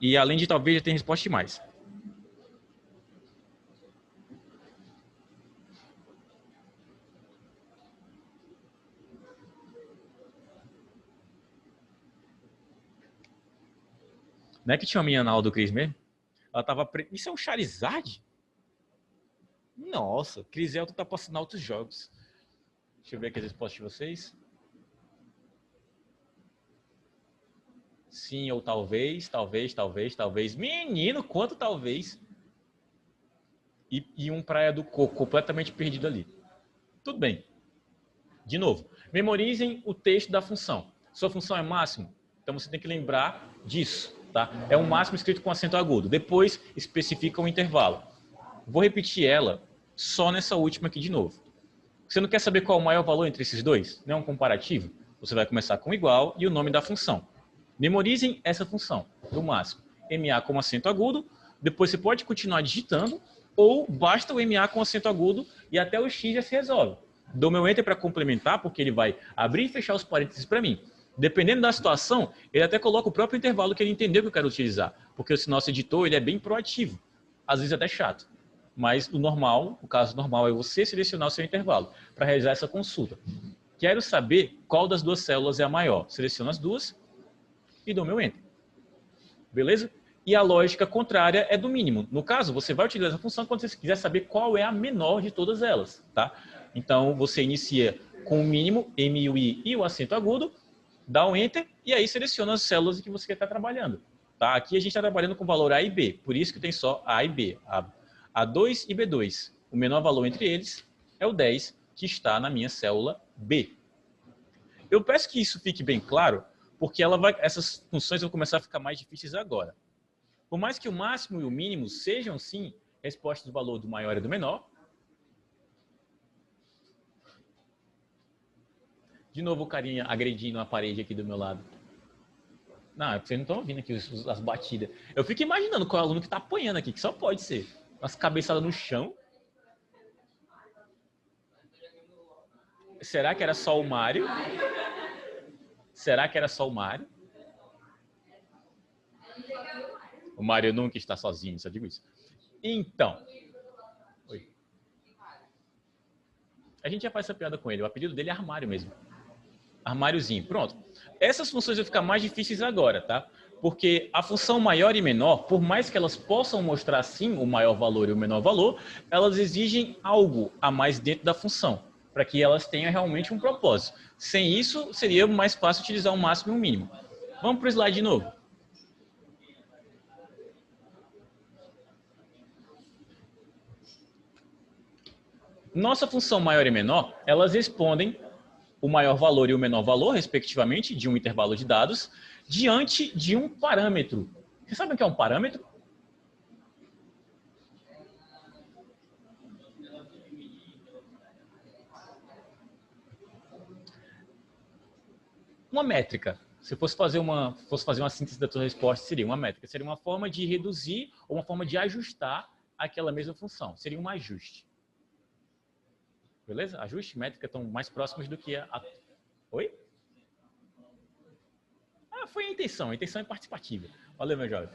E além de talvez, já tem resposta de mais. Não é que tinha uma menina na aula do Cris mesmo? Ela tava... Isso é um Charizard? Nossa, Cris Elton tá passando altos jogos. Deixa eu ver aqui as respostas de vocês. Sim ou talvez, talvez, talvez, talvez. Menino, quanto talvez? E um Praia do Coco completamente perdido ali. Tudo bem. De novo, memorizem o texto da função. Sua função é máximo, então você tem que lembrar disso. Tá? É um máximo escrito com acento agudo. Depois especifica um intervalo. Vou repetir ela só nessa última aqui de novo. Você não quer saber qual é o maior valor entre esses dois? Não é um comparativo? Você vai começar com igual e o nome da função. Memorizem essa função do máximo. MA com acento agudo, depois você pode continuar digitando, ou basta o MA com acento agudo e até o X já se resolve. Dou meu Enter para complementar, porque ele vai abrir e fechar os parênteses para mim. Dependendo da situação, ele até coloca o próprio intervalo que ele entendeu que eu quero utilizar, porque esse nosso editor ele é bem proativo, às vezes até chato. Mas o normal, o caso normal é você selecionar o seu intervalo para realizar essa consulta. Quero saber qual das duas células é a maior. Seleciono as duas e dou meu Enter. Beleza? E a lógica contrária é do mínimo. No caso, você vai utilizar essa função quando você quiser saber qual é a menor de todas elas. Tá? Então, você inicia com o mínimo, M, U, I e o acento agudo, dá um Enter e aí seleciona as células que você quer estar trabalhando. Tá? Aqui a gente está trabalhando com valor A e B, por isso que tem só A e B. A2 e B2. O menor valor entre eles é o 10, que está na minha célula B. Eu peço que isso fique bem claro, porque essas funções vão começar a ficar mais difíceis agora. Por mais que o máximo e o mínimo sejam, sim, respostas do valor do maior e do menor. De novo o carinha agredindo a parede aqui do meu lado. Não, vocês não estão ouvindo aqui as batidas. Eu fico imaginando qual é o aluno que tá apanhando aqui, que só pode ser. Umas cabeçadas no chão. Será que era só o Mário? Será que era só o Mário? O Mário nunca está sozinho, só digo isso. Então. Oi. A gente já faz essa piada com ele. O apelido dele é Armário mesmo. Armáriozinho. Pronto. Essas funções vão ficar mais difíceis agora, tá? Porque a função maior e menor, por mais que elas possam mostrar sim o maior valor e o menor valor, elas exigem algo a mais dentro da função, para que elas tenham realmente um propósito. Sem isso, seria mais fácil utilizar o máximo e o mínimo. Vamos para o slide de novo. Nossa função maior e menor, elas respondem o maior valor e o menor valor, respectivamente, de um intervalo de dados, diante de um parâmetro. Vocês sabem o que é um parâmetro? Uma métrica. Se fosse fazer uma síntese da tua resposta, seria uma métrica. Seria uma forma de reduzir ou uma forma de ajustar aquela mesma função. Seria um ajuste. Beleza? Ajuste e métrica estão mais próximos do que a... Oi? Foi a intenção. A intenção é participativa. Valeu, meu jovem.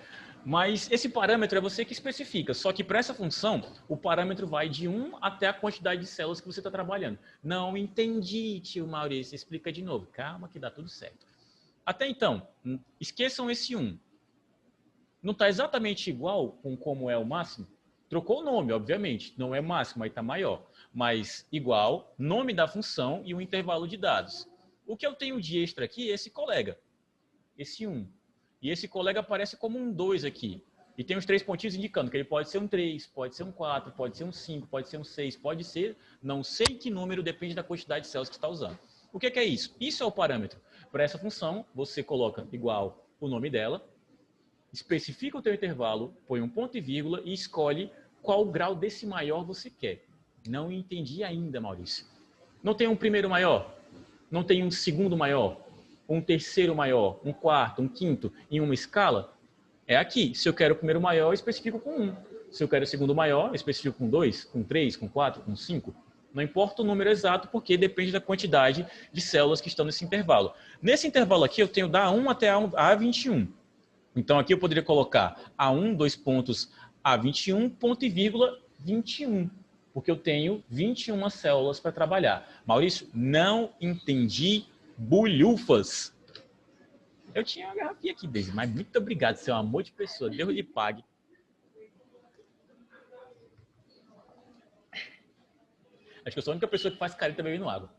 Mas esse parâmetro é você que especifica. Só que para essa função, o parâmetro vai de 1 até a quantidade de células que você está trabalhando. Não entendi, tio Maurício. Explica de novo. Calma que dá tudo certo. Até então, esqueçam esse 1. Não está exatamente igual com como é o máximo? Trocou o nome, obviamente. Não é máximo, aí está maior. Mas igual, nome da função e o intervalo de dados. O que eu tenho de extra aqui é esse colega. Esse 1. E esse colega aparece como um 2 aqui. E tem os 3 pontinhos indicando que ele pode ser um 3, pode ser um 4, pode ser um 5, pode ser um 6, pode ser não sei que número, depende da quantidade de células que você está usando. O que é isso? Isso é o parâmetro. Para essa função, você coloca igual o nome dela, especifica o teu intervalo, põe um ponto e vírgula e escolhe qual grau desse maior você quer. Não entendi ainda, Maurício. Não tem um primeiro maior? Não tem um segundo maior? Um terceiro maior? Um quarto? Um quinto? Em uma escala? É aqui. Se eu quero o primeiro maior, eu especifico com 1. Se eu quero o segundo maior, eu especifico com 2, com 3, com 4, com 5. Não importa o número exato, porque depende da quantidade de células que estão nesse intervalo. Nesse intervalo aqui, eu tenho da 1 até a A21. Então, aqui eu poderia colocar A1, 2 pontos, A21, ponto e vírgula, 21. Porque eu tenho 21 células para trabalhar. Maurício, não entendi bulhufas. Eu tinha uma garrafinha aqui, Daisy, mas muito obrigado, você é um amor de pessoa. Deus lhe pague. Acho que eu sou a única pessoa que faz careta bebendo água.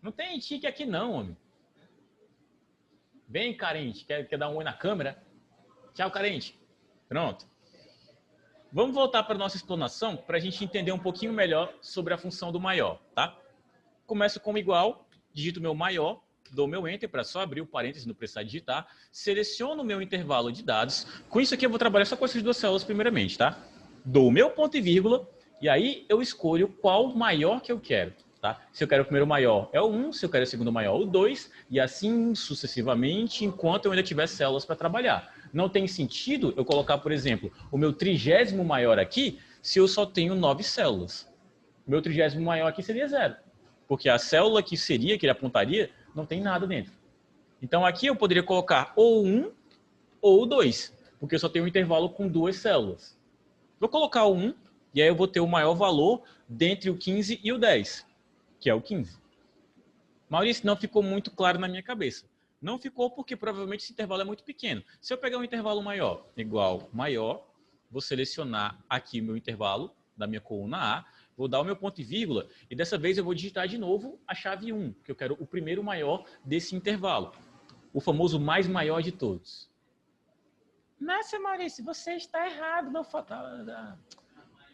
Não tem tique aqui não, homem. Vem, carente. Quer dar um oi na câmera? Tchau, carente. Pronto. Vamos voltar para a nossa explanação para a gente entender um pouquinho melhor sobre a função do maior, tá? Começo com igual, digito meu maior, dou meu enter para só abrir o parênteses, não precisar digitar, seleciono o meu intervalo de dados. Com isso aqui eu vou trabalhar só com essas duas células primeiramente, tá? Dou o meu ponto e vírgula e aí eu escolho qual maior que eu quero. Tá? Se eu quero o primeiro maior é o 1, se eu quero o segundo maior o 2, e assim sucessivamente, enquanto eu ainda tiver células para trabalhar. Não tem sentido eu colocar, por exemplo, o meu 30º maior aqui, se eu só tenho 9 células. O meu 30º maior aqui seria 0, porque a célula que ele apontaria, não tem nada dentro. Então aqui eu poderia colocar ou 1 ou 2, porque eu só tenho um intervalo com 2 células. Vou colocar o 1, e aí eu vou ter o maior valor dentre o 15 e o 10. Que é o 15. Maurício, não ficou muito claro na minha cabeça. Não ficou porque provavelmente esse intervalo é muito pequeno. Se eu pegar um intervalo maior, igual maior, vou selecionar aqui o meu intervalo da minha coluna A, vou dar o meu ponto e vírgula, e dessa vez eu vou digitar de novo a chave 1, que eu quero o primeiro maior desse intervalo. O famoso mais maior de todos. Nossa, Maurício, você está errado. Não falta...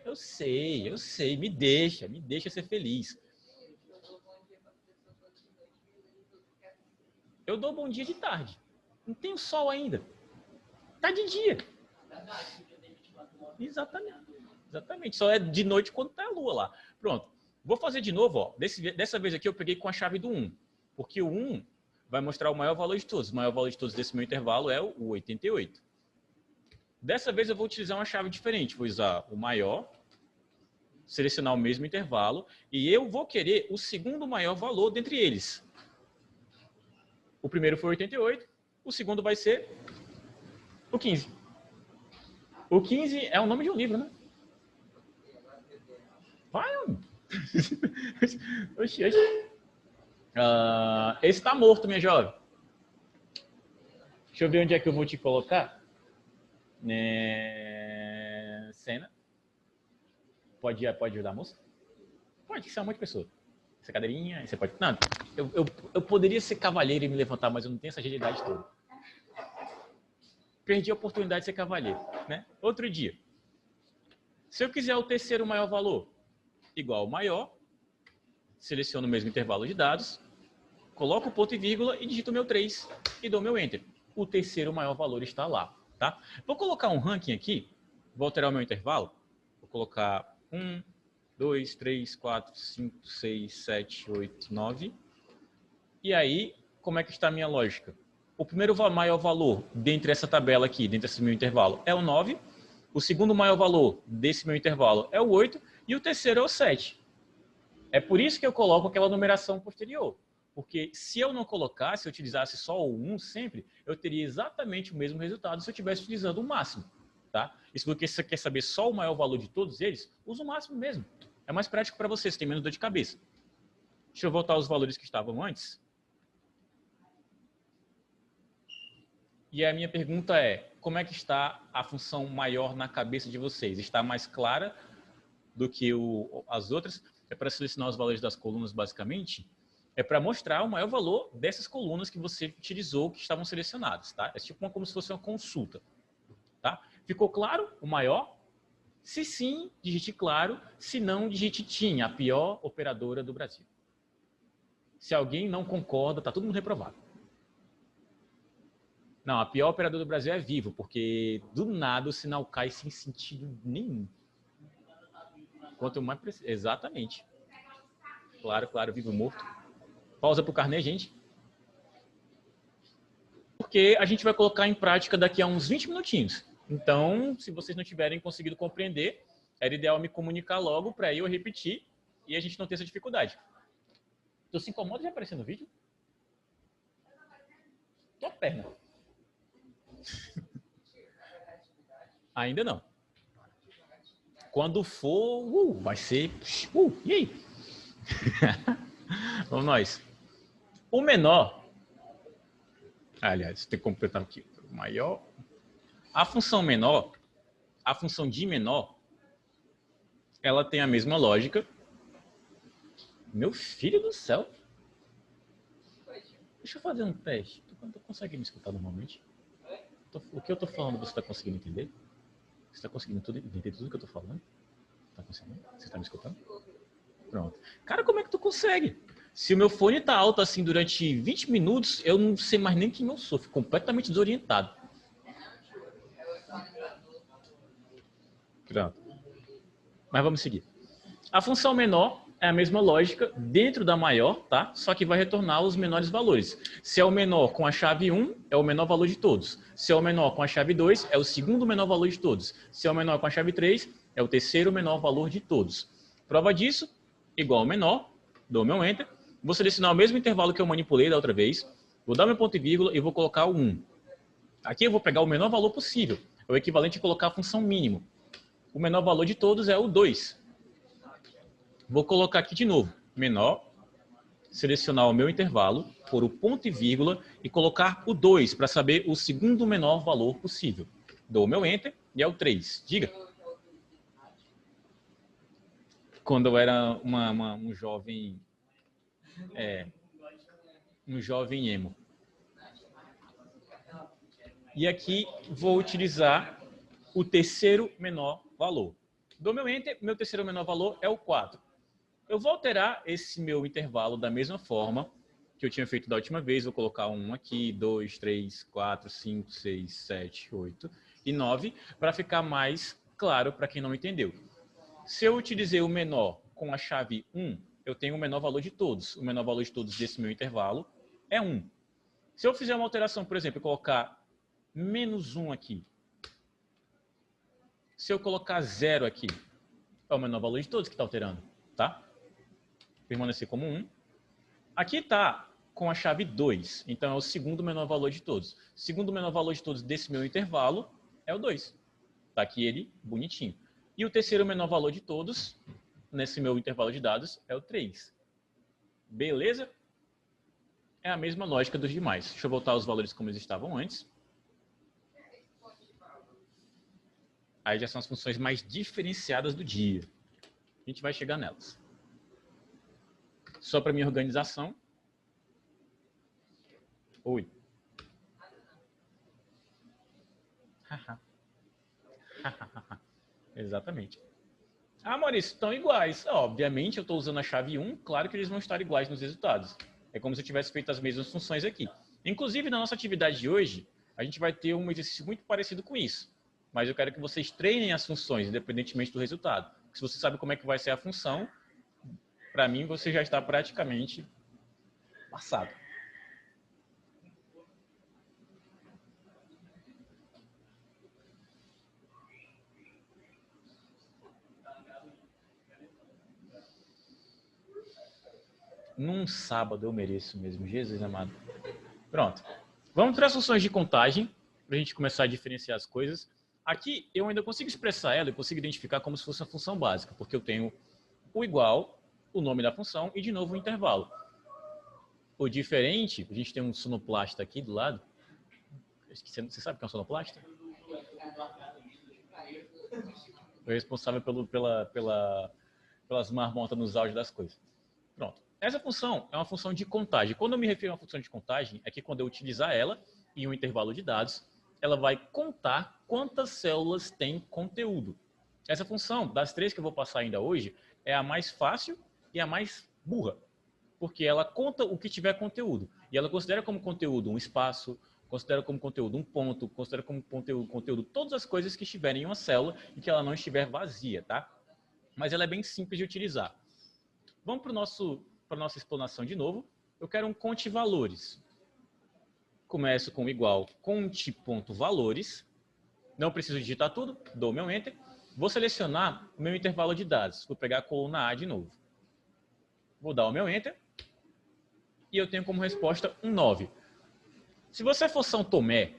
Eu sei. Me deixa ser feliz. Eu dou bom dia de tarde. Não tem o sol ainda. Tá de dia. Exatamente. Exatamente, só é de noite quando tá a lua lá. Pronto, vou fazer de novo, ó. Dessa vez aqui eu peguei com a chave do 1, porque o 1 vai mostrar o maior valor de todos. O maior valor de todos desse meu intervalo é o 88. Dessa vez eu vou utilizar uma chave diferente, vou usar o maior, selecionar o mesmo intervalo, e eu vou querer o segundo maior valor dentre eles. O primeiro foi 88, o segundo vai ser o 15. O 15 é o nome de um livro, né? Vai, homem. Oxi. Esse tá morto, minha jovem. Deixa eu ver onde é que eu vou te colocar. Cena. Pode ajudar a moça? Pode, que você é um monte de pessoa. Essa cadeirinha, você pode... Não, eu poderia ser cavalheiro e me levantar, mas eu não tenho essa agilidade toda. Perdi a oportunidade de ser cavalheiro, né? Outro dia. Se eu quiser o terceiro maior valor, igual ao maior, seleciono o mesmo intervalo de dados, coloco o ponto e vírgula e digito o meu 3 e dou meu Enter. O terceiro maior valor está lá, tá? Vou colocar um ranking aqui, vou alterar o meu intervalo, vou colocar 1, 2, 3, 4, 5, 6, 7, 8, 9. E aí, como é que está a minha lógica? O primeiro maior valor dentre essa tabela aqui, dentro desse meu intervalo, é o 9. O segundo maior valor desse meu intervalo é o 8. E o terceiro é o 7. É por isso que eu coloco aquela numeração posterior. Porque se eu não colocasse, se eu utilizasse só o 1 sempre, eu teria exatamente o mesmo resultado se eu estivesse utilizando o máximo. Tá? Isso porque você quer saber só o maior valor de todos eles, usa o máximo mesmo. É mais prático para você, você tem menos dor de cabeça. Deixa eu voltar aos valores que estavam antes. E a minha pergunta é, como é que está a função maior na cabeça de vocês? Está mais clara do que as outras? É para selecionar os valores das colunas, basicamente? É para mostrar o maior valor dessas colunas que você utilizou, que estavam selecionadas, tá? É tipo como se fosse uma consulta, tá? Ficou claro o maior? Se sim, digite claro. Se não, digite TIM, a pior operadora do Brasil. Se alguém não concorda, tá todo mundo reprovado. Não, a pior operadora do Brasil é Vivo, porque do nada o sinal cai sem sentido nenhum. Quanto mais preciso. Exatamente. Claro, Vivo morto. Pausa pro carnê, gente. Porque a gente vai colocar em prática daqui a uns 20 minutinhos. Então, se vocês não tiverem conseguido compreender, era ideal me comunicar logo para eu repetir e a gente não ter essa dificuldade. Tu se incomoda de aparecer no vídeo? Tua perna. Ainda não. Quando for, vai ser... e aí? Vamos nós. O menor... Aliás, tem que completar aqui. O maior... A função menor, a função de menor, ela tem a mesma lógica. Meu filho do céu. Deixa eu fazer um teste. Tu consegue me escutar normalmente? O que eu tô falando, você está conseguindo entender? Você está conseguindo entender tudo que eu tô falando? Tá conseguindo? Você está me escutando? Pronto. Cara, como é que tu consegue? Se o meu fone tá alto assim durante 20 minutos, eu não sei mais nem quem eu sou. Fico completamente desorientado. Pronto. Mas vamos seguir. A função menor é a mesma lógica dentro da maior, tá? Só que vai retornar os menores valores. Se é o menor com a chave 1, é o menor valor de todos. Se é o menor com a chave 2, é o segundo menor valor de todos. Se é o menor com a chave 3, é o terceiro menor valor de todos. Prova disso, igual ao menor, dou meu Enter. Vou selecionar o mesmo intervalo que eu manipulei da outra vez. Vou dar meu ponto e vírgula e vou colocar o 1. Aqui eu vou pegar o menor valor possível. É o equivalente a colocar a função mínimo. O menor valor de todos é o 2. Vou colocar aqui de novo, menor, selecionar o meu intervalo, pôr o ponto e vírgula e colocar o 2 para saber o segundo menor valor possível. Dou o meu Enter e é o 3. Diga. Quando eu era um jovem... um jovem emo. E aqui vou utilizar o terceiro menor valor. Dou meu Enter, meu terceiro menor valor é o 4. Eu vou alterar esse meu intervalo da mesma forma que eu tinha feito da última vez. Vou colocar 1 aqui, 2, 3, 4, 5, 6, 7, 8 e 9, para ficar mais claro para quem não entendeu. Se eu utilizei o menor com a chave 1, eu tenho o menor valor de todos. O menor valor de todos desse meu intervalo é 1. Se eu fizer uma alteração, por exemplo, colocar -1 aqui. Se eu colocar 0 aqui, é o menor valor de todos que está alterando, tá? Permanecer como 1. Aqui está com a chave 2, então é o segundo menor valor de todos. O segundo menor valor de todos desse meu intervalo é o 2. Está aqui ele bonitinho. E o terceiro menor valor de todos, nesse meu intervalo de dados, é o 3. Beleza? É a mesma lógica dos demais. Deixa eu voltar os valores como eles estavam antes. Aí já são as funções mais diferenciadas do dia. A gente vai chegar nelas. Só para minha organização. Oi. Exatamente. Ah, Maurício, estão iguais. Obviamente, eu estou usando a chave 1, claro que eles vão estar iguais nos resultados. É como se eu tivesse feito as mesmas funções aqui. Inclusive, na nossa atividade de hoje, a gente vai ter um exercício muito parecido com isso. Mas eu quero que vocês treinem as funções, independentemente do resultado. Se você sabe como é que vai ser a função, para mim, você já está praticamente passado. Num sábado eu mereço mesmo, Jesus amado. Pronto. Vamos para as funções de contagem, para a gente começar a diferenciar as coisas. Aqui eu ainda consigo expressar ela e consigo identificar como se fosse uma função básica, porque eu tenho o igual, o nome da função e, de novo, o intervalo. O diferente, a gente tem um sonoplasta aqui do lado. Você sabe o que é um sonoplasta? O responsável pelas marmotas nos áudios das coisas. Pronto. Essa função é uma função de contagem. Quando eu me refiro a uma função de contagem, é que quando eu utilizar ela em um intervalo de dados, ela vai contar quantas células tem conteúdo. Essa função, das três que eu vou passar ainda hoje, é a mais fácil e a mais burra, porque ela conta o que tiver conteúdo. E ela considera como conteúdo um espaço, considera como conteúdo um ponto, considera como conteúdo todas as coisas que estiverem em uma célula e que ela não estiver vazia, tá? Mas ela é bem simples de utilizar. Vamos para a nossa explanação de novo. Eu quero um conte valores. Começo com igual conte.valores. Não preciso digitar tudo, dou meu Enter. Vou selecionar o meu intervalo de dados. Vou pegar a coluna A de novo. Vou dar o meu Enter. E eu tenho como resposta um 9. Se você for São Tomé,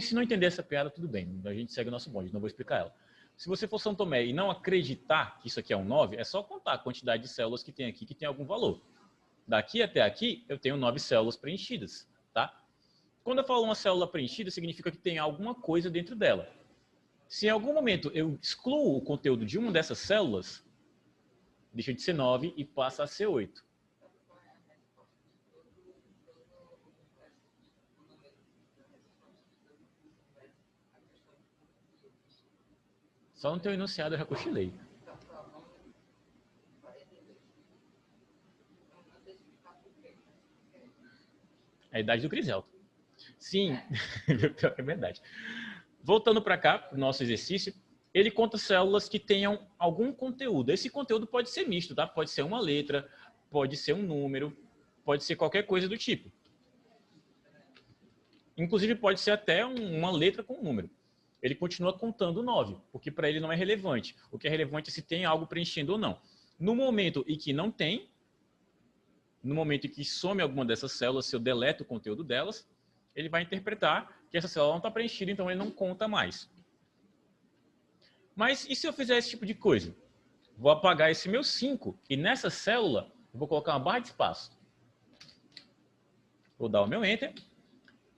se não entender essa piada, tudo bem. A gente segue o nosso bonde, não vou explicar ela. Se você for São Tomé e não acreditar que isso aqui é um 9, é só contar a quantidade de células que tem aqui, que tem algum valor. Daqui até aqui, eu tenho 9 células preenchidas, tá? Quando eu falo uma célula preenchida, significa que tem alguma coisa dentro dela. Se em algum momento eu excluo o conteúdo de uma dessas células, deixa de ser 9 e passa a ser 8. Só no teu enunciado eu já cochilei. É a idade do Criselto. Sim, pior que é verdade. Voltando para cá, para o nosso exercício, ele conta células que tenham algum conteúdo. Esse conteúdo pode ser misto, tá? Pode ser uma letra, pode ser um número, pode ser qualquer coisa do tipo. Inclusive pode ser até uma letra com um número. Ele continua contando 9, porque para ele não é relevante. O que é relevante é se tem algo preenchendo ou não. No momento em que não tem, no momento em que some alguma dessas células, se eu deleto o conteúdo delas, ele vai interpretar que essa célula não está preenchida, então ele não conta mais. Mas e se eu fizer esse tipo de coisa? Vou apagar esse meu 5 e nessa célula eu vou colocar uma barra de espaço. Vou dar o meu Enter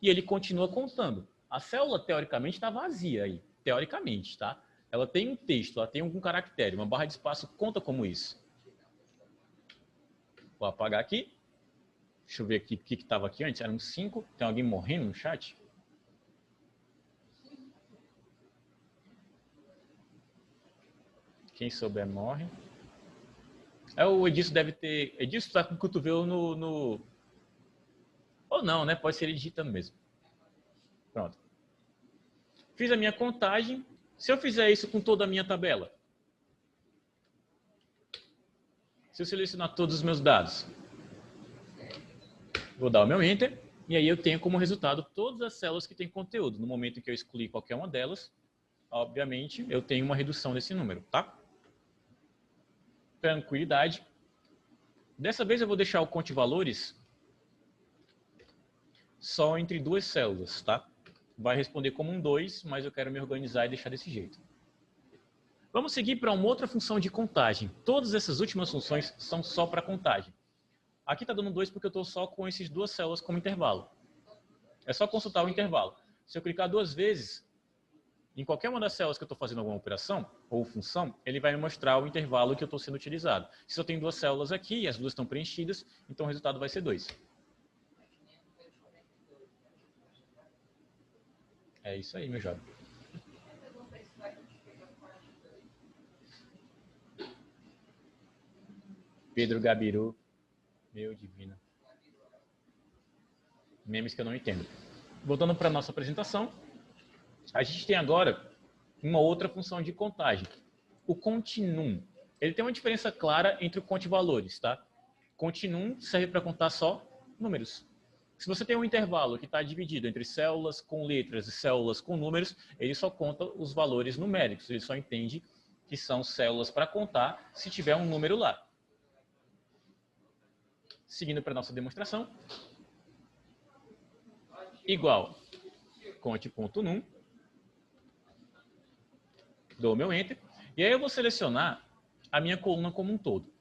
e ele continua contando. A célula, teoricamente, está vazia aí. Teoricamente, tá? Ela tem um texto, ela tem algum caractere. Uma barra de espaço conta como isso. Vou apagar aqui. Deixa eu ver aqui o que estava aqui antes. Era um 5. Tem alguém morrendo no chat? Quem souber morre. O Edilson deve ter... Edilson está com o cotovelo no... Ou não, né? Pode ser ele digitando mesmo. Pronto. Fiz a minha contagem. Se eu fizer isso com toda a minha tabela, Se eu selecionar todos os meus dados, vou dar o meu Enter, e aí eu tenho como resultado todas as células que têm conteúdo. No momento em que eu excluir qualquer uma delas, obviamente, eu tenho uma redução desse número, tá? Tranquilidade. Dessa vez eu vou deixar o conte valores só entre duas células, tá? Vai responder como um 2, mas eu quero me organizar e deixar desse jeito. Vamos seguir para uma outra função de contagem. Todas essas últimas funções são só para contagem. Aqui está dando 2 porque eu estou só com essas duas células como intervalo. É só consultar o intervalo. Se eu clicar 2 vezes, em qualquer uma das células que eu estou fazendo alguma operação ou função, ele vai me mostrar o intervalo que eu estou sendo utilizado. Se eu tenho duas células aqui e as duas estão preenchidas, então o resultado vai ser 2. É isso aí, meu jovem. Pedro Gabiru, meu divino. Memes que eu não entendo. Voltando para a nossa apresentação, a gente tem agora uma outra função de contagem. O continuum. Ele tem uma diferença clara entre o conte valores, tá? Continuum serve para contar só números. Se você tem um intervalo que está dividido entre células com letras e células com números, ele só conta os valores numéricos. Ele só entende que são células para contar se tiver um número lá. Seguindo para a nossa demonstração. Igual conte.num. Dou o meu Enter. E aí eu vou selecionar a minha coluna como um todo.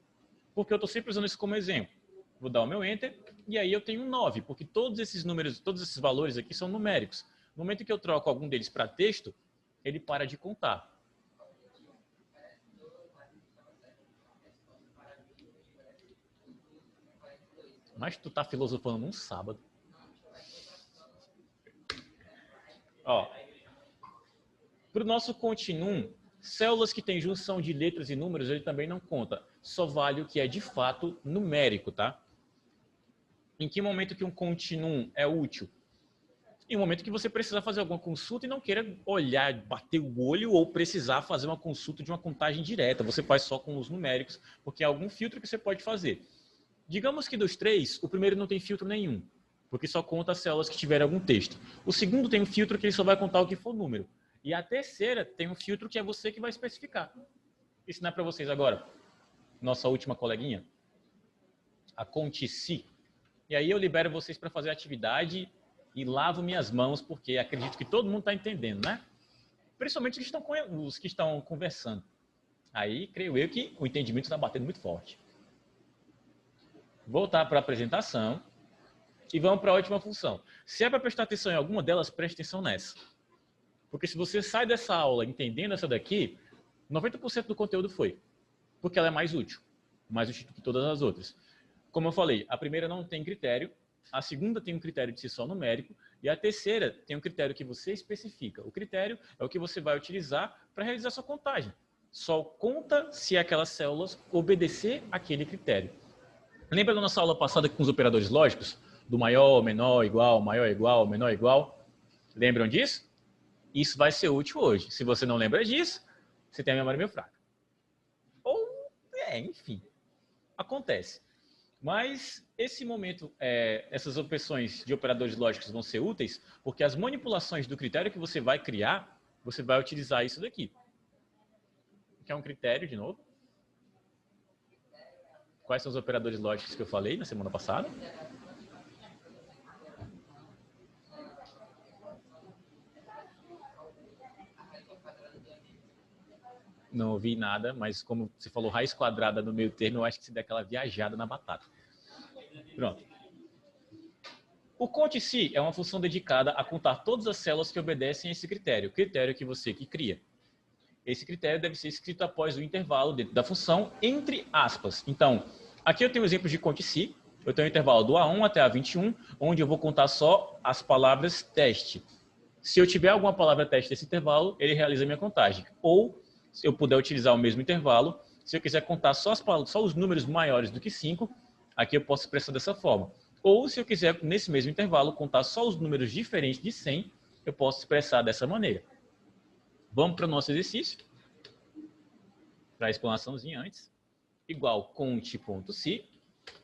Porque eu estou sempre usando isso como exemplo. Vou dar o meu Enter e aí eu tenho um 9, porque todos esses números, todos esses valores aqui são numéricos. No momento que eu troco algum deles para texto, ele para de contar. Mas tu tá filosofando num sábado. Ó, para o nosso continuum, células que têm junção de letras e números, ele também não conta. Só vale o que é de fato numérico, tá? Em que momento que um continuum é útil? Em um momento que você precisa fazer alguma consulta e não queira olhar, bater o olho ou precisar fazer uma consulta de uma contagem direta. Você faz só com os numéricos, porque é algum filtro que você pode fazer. Digamos que dos 3, o primeiro não tem filtro nenhum, porque só conta as células que tiverem algum texto. O segundo tem um filtro que ele só vai contar o que for número. E a terceira tem um filtro que é você que vai especificar. Vou ensinar para vocês agora. Nossa última coleguinha, a Contici. E aí eu libero vocês para fazer a atividade e lavo minhas mãos, porque acredito que todo mundo está entendendo, né? Principalmente os que estão conversando. Aí, creio eu que o entendimento está batendo muito forte. Voltar para a apresentação e vamos para a última função. Se é para prestar atenção em alguma delas, preste atenção nessa. Porque se você sai dessa aula entendendo essa daqui, 90% do conteúdo foi. Porque ela é mais útil que todas as outras. Como eu falei, a primeira não tem critério, a segunda tem um critério de ser só numérico, e a terceira tem um critério que você especifica. O critério é o que você vai utilizar para realizar sua contagem. Só conta se aquelas células obedecer aquele critério. Lembra da nossa aula passada com os operadores lógicos? Do maior, menor, igual, menor, igual? Lembram disso? Isso vai ser útil hoje. Se você não lembra disso, você tem a memória meio fraca. Ou, enfim, acontece. Mas esse momento, essas opções de operadores lógicos vão ser úteis, porque as manipulações do critério que você vai criar, você vai utilizar isso daqui. Que é um critério, de novo. Quais são os operadores lógicos que eu falei na semana passada? Não ouvi nada, mas como você falou raiz quadrada no meio termo, eu acho que você deu aquela viajada na batata. Pronto. O conte-se é uma função dedicada a contar todas as células que obedecem a esse critério, critério que você que cria. Esse critério deve ser escrito após o intervalo dentro da função, entre aspas. Então, aqui eu tenho um exemplo de conte-se. Eu tenho um intervalo do A1 até A21, onde eu vou contar só as palavras teste. Se eu tiver alguma palavra teste nesse intervalo, ele realiza a minha contagem. Ou, se eu puder utilizar o mesmo intervalo, se eu quiser contar só os números maiores do que 5, aqui eu posso expressar dessa forma. Ou, se eu quiser, nesse mesmo intervalo, contar só os números diferentes de 100, eu posso expressar dessa maneira. Vamos para o nosso exercício. Para a explanaçãozinha antes. igual cont.si,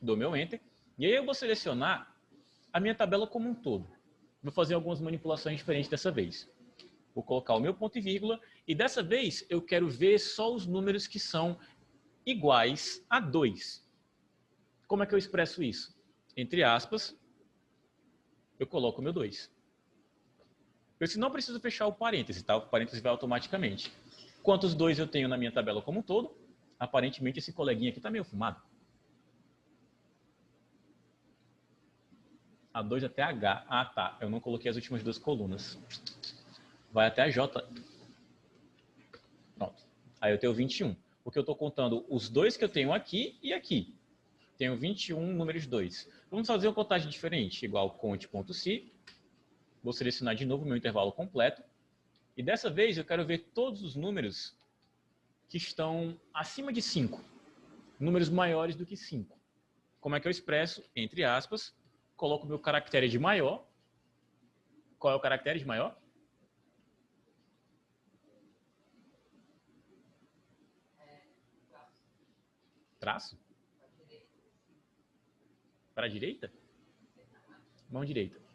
dou meu Enter, e aí eu vou selecionar a minha tabela como um todo. Vou fazer algumas manipulações diferentes dessa vez. Vou colocar o meu ponto e vírgula, e dessa vez eu quero ver só os números que são iguais a 2. Como é que eu expresso isso? Entre aspas, eu coloco o meu 2. Eu não preciso fechar o parêntese, tá? O parêntese vai automaticamente. Quantos 2 eu tenho na minha tabela como um todo? Aparentemente esse coleguinha aqui está meio fumado. A2 até H. Ah, tá. Eu não coloquei as últimas duas colunas. Vai até a J. Pronto. Aí eu tenho 21. Porque eu estou contando os 2 que eu tenho aqui e aqui. Tenho 21 números 2. Vamos fazer uma contagem diferente. Igual cont.si. Vou selecionar de novo o meu intervalo completo. E dessa vez eu quero ver todos os números que estão acima de 5. Números maiores do que 5. Como é que eu expresso? Entre aspas, coloco o meu caractere de maior. Qual é o caractere de maior? Traço? Para a direita? Mão direita.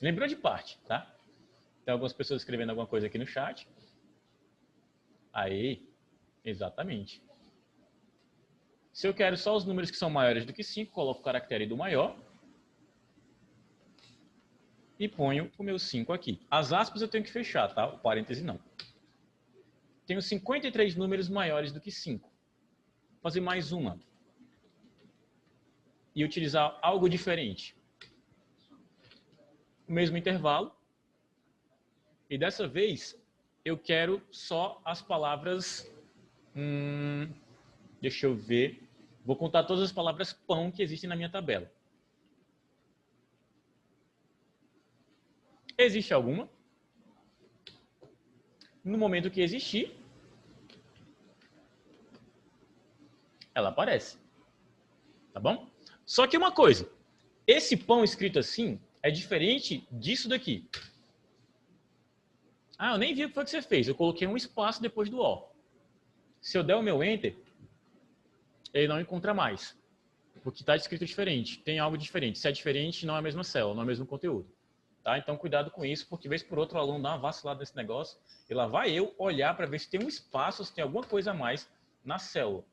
Lembrou de parte, tá? Tem algumas pessoas escrevendo alguma coisa aqui no chat. Aí, exatamente. Se eu quero só os números que são maiores do que 5, coloco o caractere do maior. E ponho o meu 5 aqui. As aspas eu tenho que fechar, tá? O parêntese não. Tenho 53 números maiores do que 5. Vou fazer mais uma. E utilizar algo diferente. O mesmo intervalo. E dessa vez, eu quero só as palavras... deixa eu ver. Vou contar todas as palavras pão que existem na minha tabela. Existe alguma? No momento que existir, ela aparece. Tá bom? Só que uma coisa. Esse pão escrito assim é diferente disso daqui. Ah, eu nem vi o que foi que você fez. Eu coloquei um espaço depois do O. Se eu der o meu Enter, ele não encontra mais. Porque está escrito diferente. Tem algo diferente. Se é diferente, não é a mesma célula, não é o mesmo conteúdo. Tá? Então, cuidado com isso, porque vez por outro o aluno dá uma vacilada nesse negócio e lá vai eu olhar para ver se tem um espaço, se tem alguma coisa a mais na célula.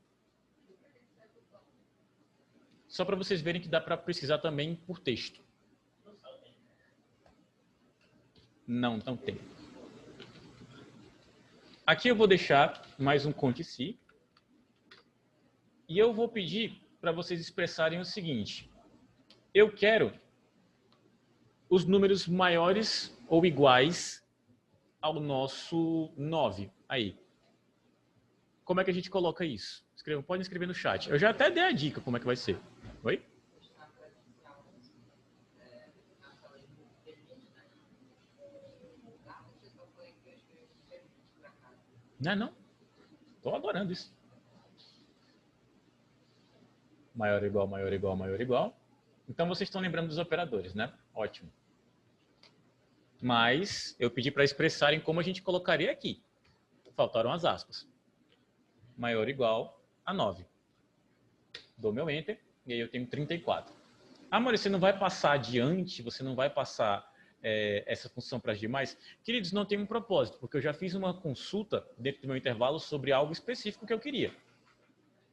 Só para vocês verem que dá para pesquisar também por texto. Não tem. Aqui eu vou deixar mais um cont.si. E eu vou pedir para vocês expressarem o seguinte. Eu quero os números maiores ou iguais ao nosso 9. Aí. Como é que a gente coloca isso? Podem escrever no chat. Eu já até dei a dica como é que vai ser. Oi? Não. Estou adorando isso. Maior igual, maior igual, maior igual. Então, vocês estão lembrando dos operadores, né? Ótimo. Mas eu pedi para expressarem como a gente colocaria aqui. Faltaram as aspas. Maior ou igual a 9. Dou meu Enter e aí eu tenho 34. Ah, Maurício, você não vai passar adiante? Você não vai passar essa função para as demais? Queridos, não tem um propósito, porque eu já fiz uma consulta dentro do meu intervalo sobre algo específico que eu queria.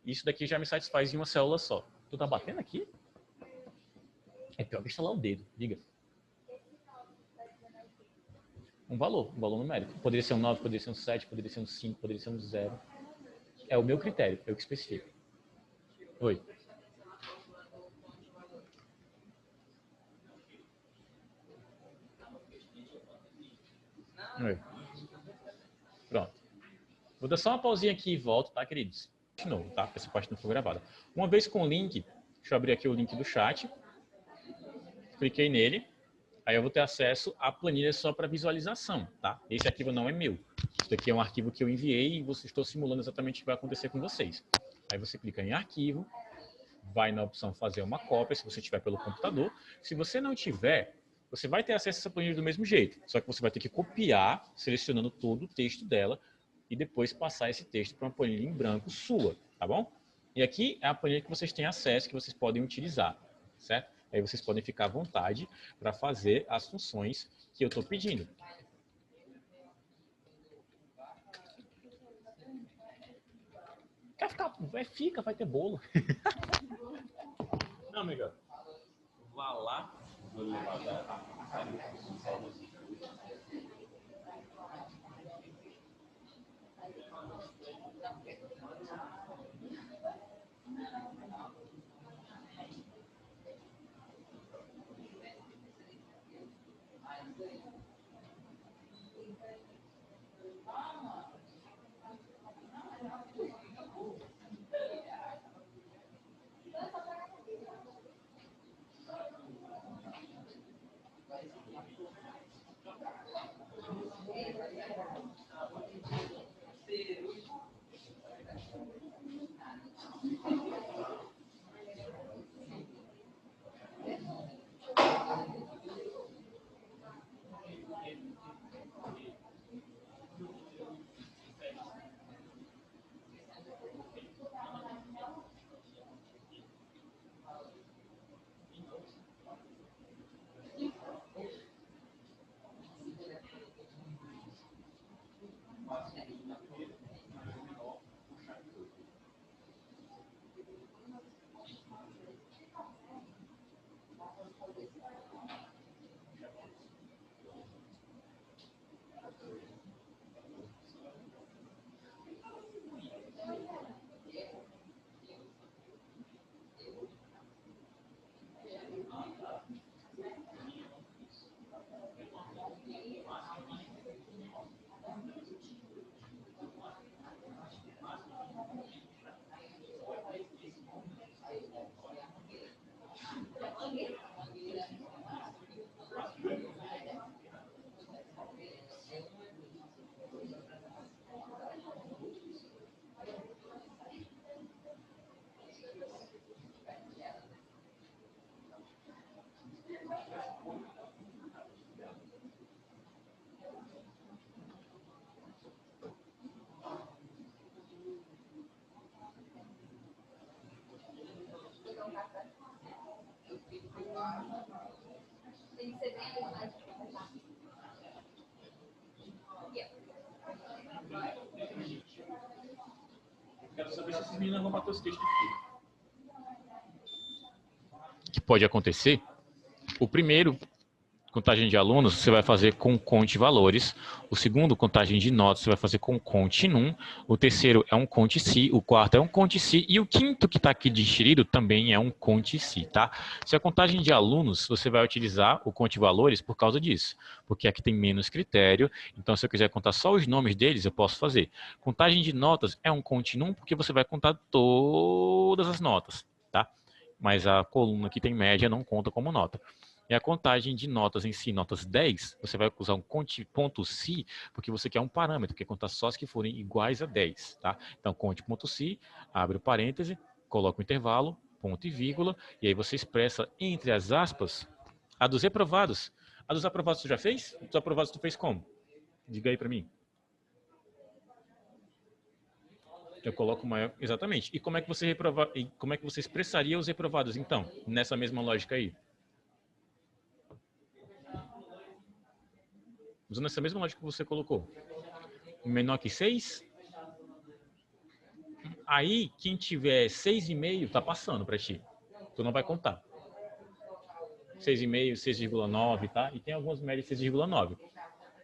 Isso daqui já me satisfaz em uma célula só. Tu tá batendo aqui? É pior que instalar o dedo, diga. Um valor numérico. Poderia ser um 9, poderia ser um 7, poderia ser um 5, poderia ser um 0. É o meu critério, eu que especifico. Oi. Oi. Pronto. Vou dar só uma pausinha aqui e volto, tá, queridos? De novo, tá? Essa parte não foi gravada. Uma vez com o link, deixa eu abrir aqui o link do chat. Cliquei nele. Aí eu vou ter acesso à planilha só para visualização, tá? Esse arquivo não é meu. Isso aqui é um arquivo que eu enviei e estou simulando exatamente o que vai acontecer com vocês. Aí você clica em arquivo, vai na opção fazer uma cópia, se você tiver pelo computador. Se você não tiver, você vai ter acesso a essa planilha do mesmo jeito. Só que você vai ter que copiar, selecionando todo o texto dela, e depois passar esse texto para uma planilha em branco sua, tá bom? E aqui é a planilha que vocês têm acesso, que vocês podem utilizar, certo? Aí vocês podem ficar à vontade para fazer as funções que eu estou pedindo. Quer ficar? Fica, vai ter bolo. Não, amiga. Vá lá. Vou levar Quero saber se esses meninos vão bater os textos aqui. O que pode acontecer? O primeiro, contagem de alunos, você vai fazer com conte valores. O segundo, contagem de notas, você vai fazer com conte num. O terceiro é um conte si. O quarto é um conte si. E o quinto, que está aqui digerido, também é um conte si, tá? Se a contagem de alunos, você vai utilizar o conte valores por causa disso. Porque aqui tem menos critério. Então, se eu quiser contar só os nomes deles, eu posso fazer. Contagem de notas é um conte num, porque você vai contar todas as notas, tá? Mas a coluna que tem média não conta como nota. E a contagem de notas em si, notas 10, você vai usar um ponto si, porque você quer um parâmetro, quer contar só as que forem iguais a 10, tá? Então, conte.si, abre o parêntese, coloca o intervalo, ponto e vírgula, e aí você expressa entre as aspas a dos reprovados. A dos aprovados tu já fez? Dos aprovados tu fez como? Diga aí para mim. Eu coloco maior, exatamente. E como é que você como é que você expressaria os reprovados então, nessa mesma lógica aí? Usando essa mesma lógica que você colocou. Menor que 6? Aí, quem tiver 6,5 tá passando para ti. Tu não vai contar. 6,5, 6,9, tá? E tem algumas médias de 6,9.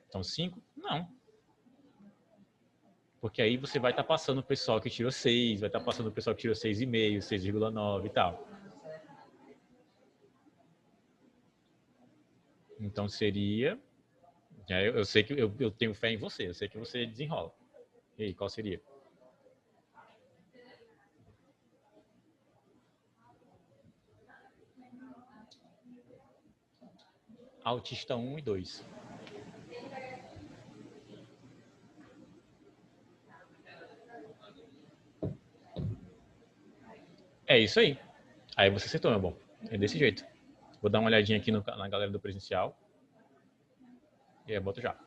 Então, 5? Não. Porque aí você vai estar passando o pessoal que tirou 6, vai estar passando o pessoal que tirou 6,5, 6,9 e tal. Então, seria... Eu sei que eu tenho fé em você, eu sei que você desenrola. E aí, qual seria? Autista 1 e 2. É isso aí. Aí você acertou, meu bom. É desse jeito. Vou dar uma olhadinha aqui na galera do presencial. E aí, boto já.